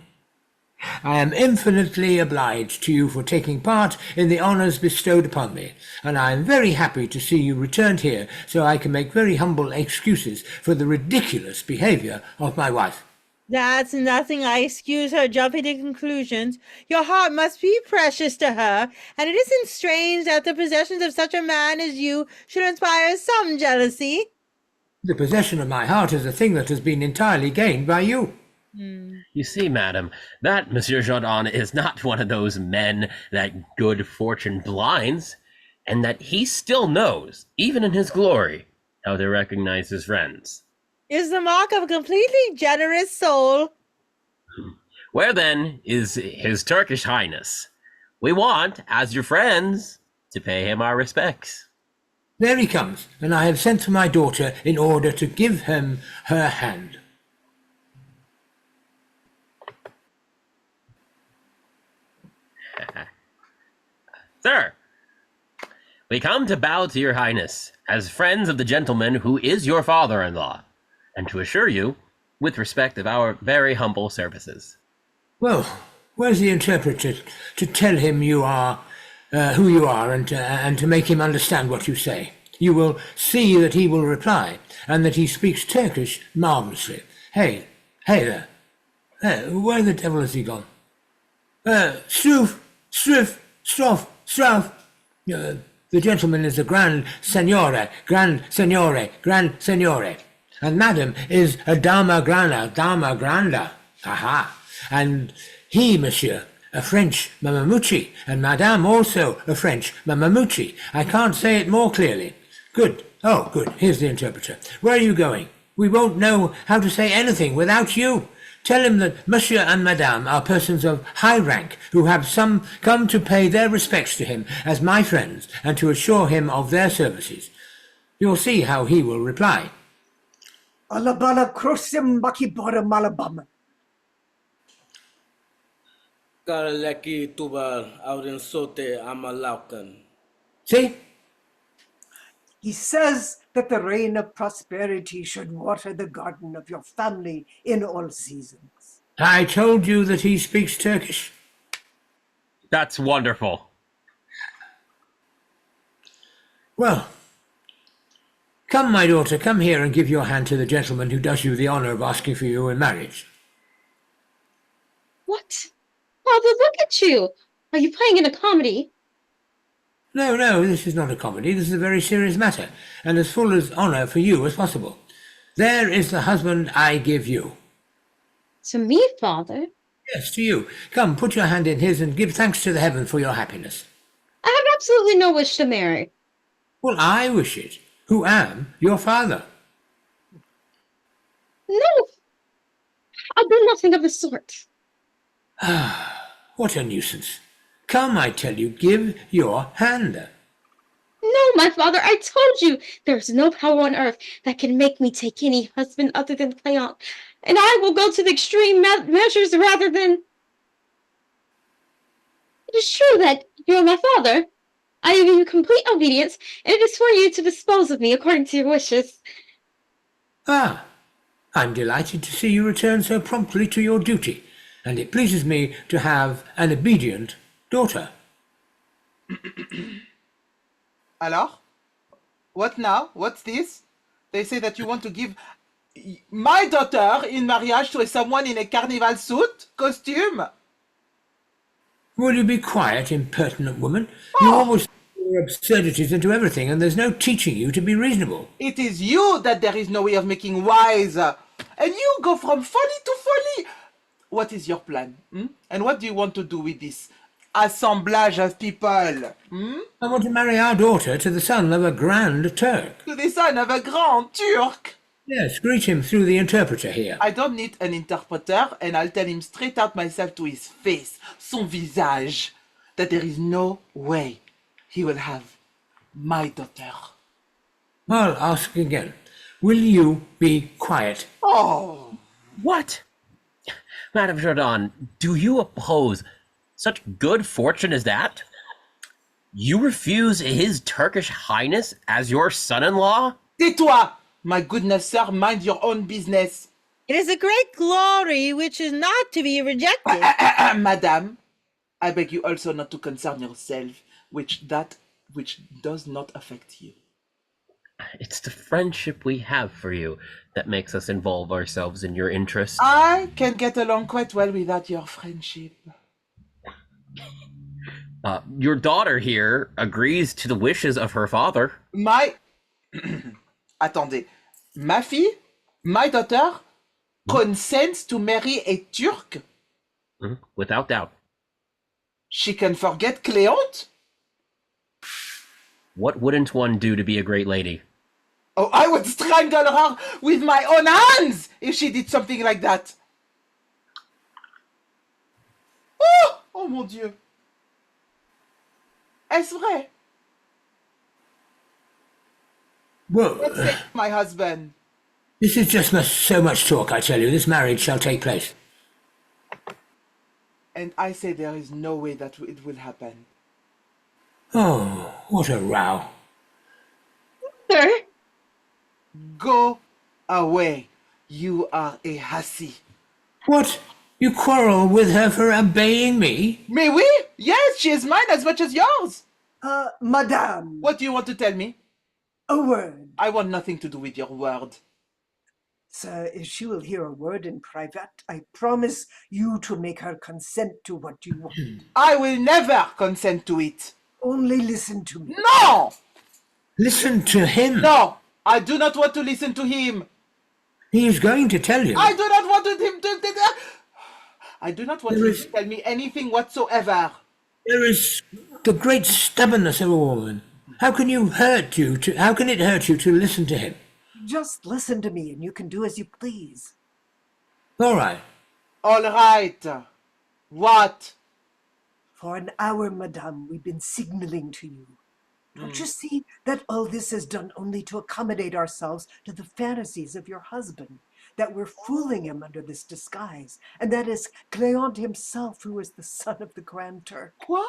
I am infinitely obliged to you for taking part in the honours bestowed upon me, and I am very happy to see you returned here so I can make very humble excuses for the ridiculous behaviour of my wife. That's nothing. I excuse her jumping to conclusions. Your heart must be precious to her, and it isn't strange that the possessions of such a man as you should inspire some jealousy. The possession of my heart is a thing that has been entirely gained by you. You see, madam, that Monsieur Jourdain is not one of those men that good fortune blinds, and that he still knows, even in his glory, how to recognize his friends. Is the mark of a completely generous soul. Where then is His Turkish Highness? We want, as your friends, to pay him our respects. There he comes, and I have sent for my daughter in order to give him her hand. Sir, we come to bow to your highness as friends of the gentleman who is your father-in-law, and to assure you, with respect, of our very humble services. Well, where's the interpreter to tell him you are who you are and to make him understand what you say? You will see that he will reply, and that he speaks Turkish marvellously. Hey there. Where the devil has he gone? Struf. The gentleman is the Grand Signore. And Madam is a Dama Granda. Aha. And he, Monsieur, a French Mamamucci, and Madame also a French Mamamucci. I can't say it more clearly. Good. Oh, good. Here's the interpreter. Where are you going? We won't know how to say anything without you. Tell him that Monsieur and Madame are persons of high rank who have come to pay their respects to him as my friends and to assure him of their services. You'll see how he will reply. Alabala crosim bakibora malabam. Karaleki tuba aurin sote amalaukan. See? He says that the rain of prosperity should water the garden of your family in all seasons. I told you that he speaks Turkish. That's wonderful. Well, come, my daughter, come here and give your hand to the gentleman who does you the honour of asking for you in marriage. What? Father, look at you. Are you playing in a comedy? No, this is not a comedy. This is a very serious matter, and as full of honour for you as possible. There is the husband I give you. To me, father? Yes, to you. Come, put your hand in his and give thanks to the heaven for your happiness. I have absolutely no wish to marry. Well, I wish it, who am your father. No, I'll do nothing of the sort. What a nuisance. Come, I tell you, give your hand. No, my father, I told you, there's no power on earth that can make me take any husband other than Cléonte, and I will go to the extreme measures rather than... It is true that you are my father. I owe you complete obedience, and it is for you to dispose of me according to your wishes. Ah, I'm delighted to see you return so promptly to your duty, and it pleases me to have an obedient daughter. Alors? What now? What's this? They say that you want to give my daughter in marriage to someone in a carnival suit, costume? Will you be quiet, impertinent woman? You always throw your absurdities into everything, and there's no teaching you to be reasonable. It is you that there is no way of making wise. And you go from folly to folly. What is your plan? And what do you want to do with this assemblage of people? I want to marry our daughter to the son of a Grand Turk. To the son of a Grand Turk? Yes, greet him through the interpreter here. I don't need an interpreter, and I'll tell him straight out myself to his face, son visage, that there is no way he will have my daughter. I'll ask again. Will you be quiet? Oh! What? Madame Jourdain, do you oppose such good fortune as that? You refuse his Turkish Highness as your son-in-law? Tais-toi! My goodness, sir, mind your own business. It is a great glory which is not to be rejected. Madame, I beg you also not to concern yourself which does not affect you. It's the friendship we have for you that makes us involve ourselves in your interests. I can get along quite well without your friendship. Your daughter here agrees to the wishes of her father. Attendez. Ma fille, my daughter, consents to marry a Turk? Without doubt. She can forget Cléonte? What wouldn't one do to be a great lady? Oh, I would strangle her with my own hands if she did something like that. Oh mon Dieu. Est-ce vrai? Well, Let's say my husband. this is just so much talk, I tell you. This marriage shall take place. And I say there is no way that it will happen. Oh, what a row. Sir? Go away. You are a hussy. What? You quarrel with her for obeying me? Mais oui? Yes, she is mine as much as yours. Madame, What do you want to tell me? a word. I want nothing to do with your word. Sir, if she will hear a word in private, I promise you to make her consent to what you want. I will never consent to it. Only listen to me. No! Listen to him. No! I do not want to listen to him. He is going to tell you. I do not want him to... I do not want him to tell me anything whatsoever. There is the great stubbornness of a woman. How can it hurt you to listen to him? Just listen to me and you can do as you please. All right. All right. What? For an hour, madame, we've been signaling to you. Don't you see that all this is done only to accommodate ourselves to the fantasies of your husband? That we're fooling him under this disguise, and that is Cléonte himself who is the son of the Grand Turk. Quoi?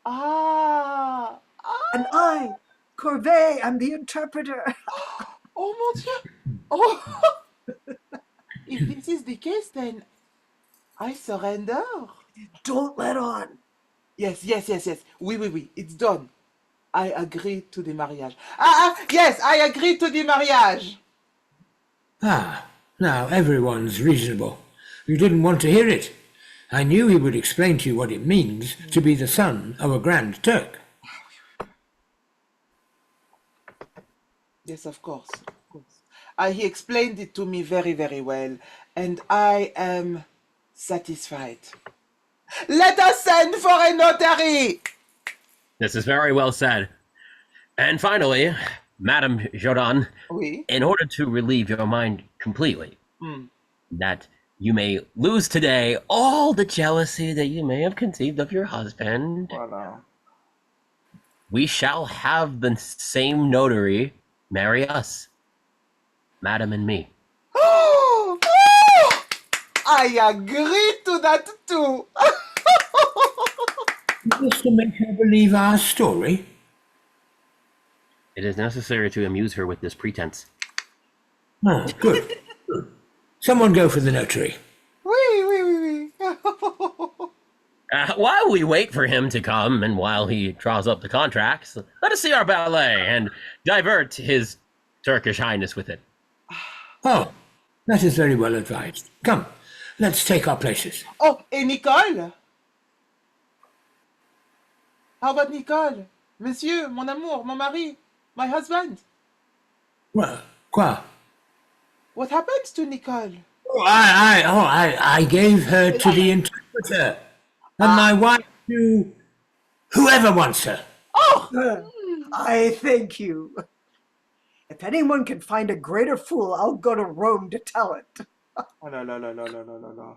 Ah. And I, Corvée, am the interpreter. Oh mon Dieu. Oh. If this is the case, then I surrender. Don't let on. Yes. Oui. It's done. I agree to the marriage. Yes, I agree to the marriage. Ah, now everyone's reasonable. You didn't want to hear it. I knew he would explain to you what it means to be the son of a Grand Turk. Yes, of course. Of course. He explained it to me very, very well, and I am satisfied. Let us send for a notary! This is very well said. And finally, Madame Jourdain, Oui. in order to relieve your mind completely, Mm. that you may lose today all the jealousy that you may have conceived of your husband, Voilà. we shall have the same notary marry us, Madam and me. Oh! I agree to that too. Just to make her believe our story? It is necessary to amuse her with this pretense. Oh, good. Good. Someone go for the notary. Oui, oui, oui, oui. While we wait for him to come and while he draws up the contracts, let us see our ballet and divert his Turkish Highness with it. Oh, that is very well advised. Come, let's take our places. Oh, et Nicole? How about Nicole? Monsieur, mon amour, mon mari, my husband. Well, quoi? What happened to Nicole? Oh, I gave her to the interpreter, and my wife to whoever wants her. Oh! I thank you. If anyone can find a greater fool, I'll go to Rome to tell it. Oh là là là là là là là là.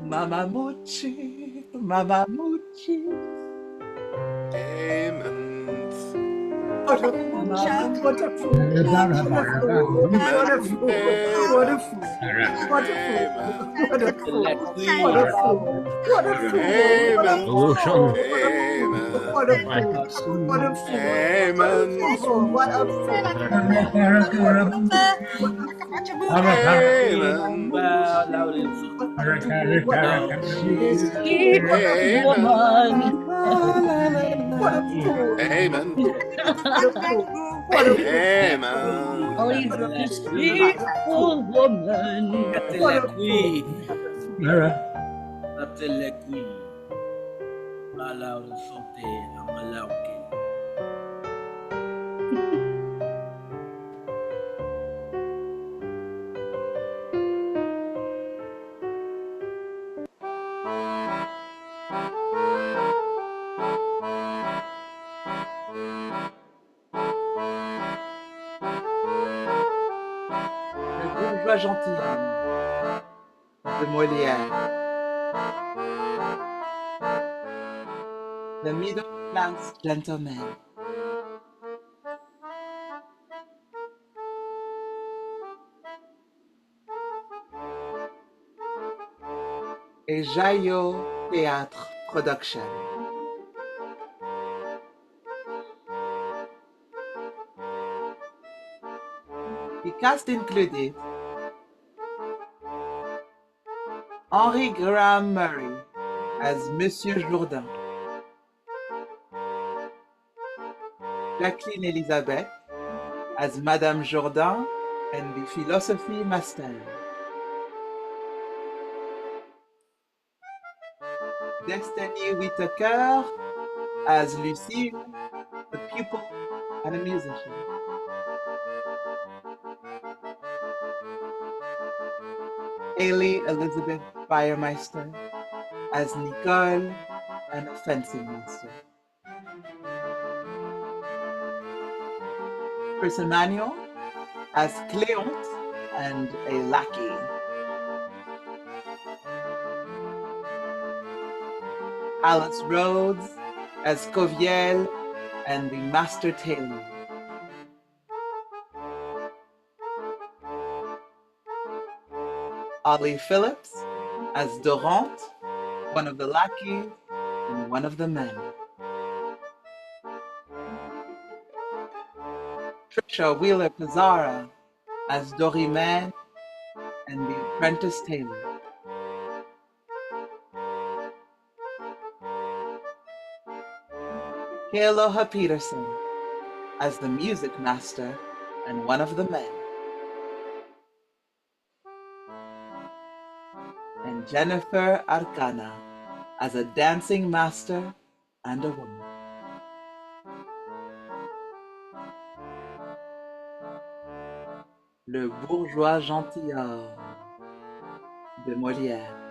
Mama Mochi, Mama Mochi. Amen. What a fool! What a fool! What a fool! What a fool! What a fool! What a fool! What a fool! What a fool! Amen. Solution. What a fool! What a fool! Amen. What a Amen. Bow loud and Amen. Amen. Only the deceitful woman. Atelekwi. Atelekwi. Bow loud and sote amalauke. Le bourgeois gentilhomme de Molière. The middle class gentleman. A JaYo Theatre Production. The cast included Henry Graham Murray as Monsieur Jourdain, Jacqueline Elisabeth as Madame Jourdain and the Philosophy Master, Destiny Whitaker as Lucille, the pupil and a musician. Hayley Elisabeth Firemeister as Nicole and a fencing master. Chris Emanuel as CLÉONTE and a lackey. Alice Rhoades as COVIELLE and the master tailor. Ollie Phillips as DORANTE, one of the lackeys and one of the men. Tricia Wheeler Pisarra as DORIMÈNE and the apprentice tailor. Kealoha Petersen as the music master and one of the men. And Jennifer Arcana as a dancing master and a woman. Le bourgeois gentilhomme de Molière.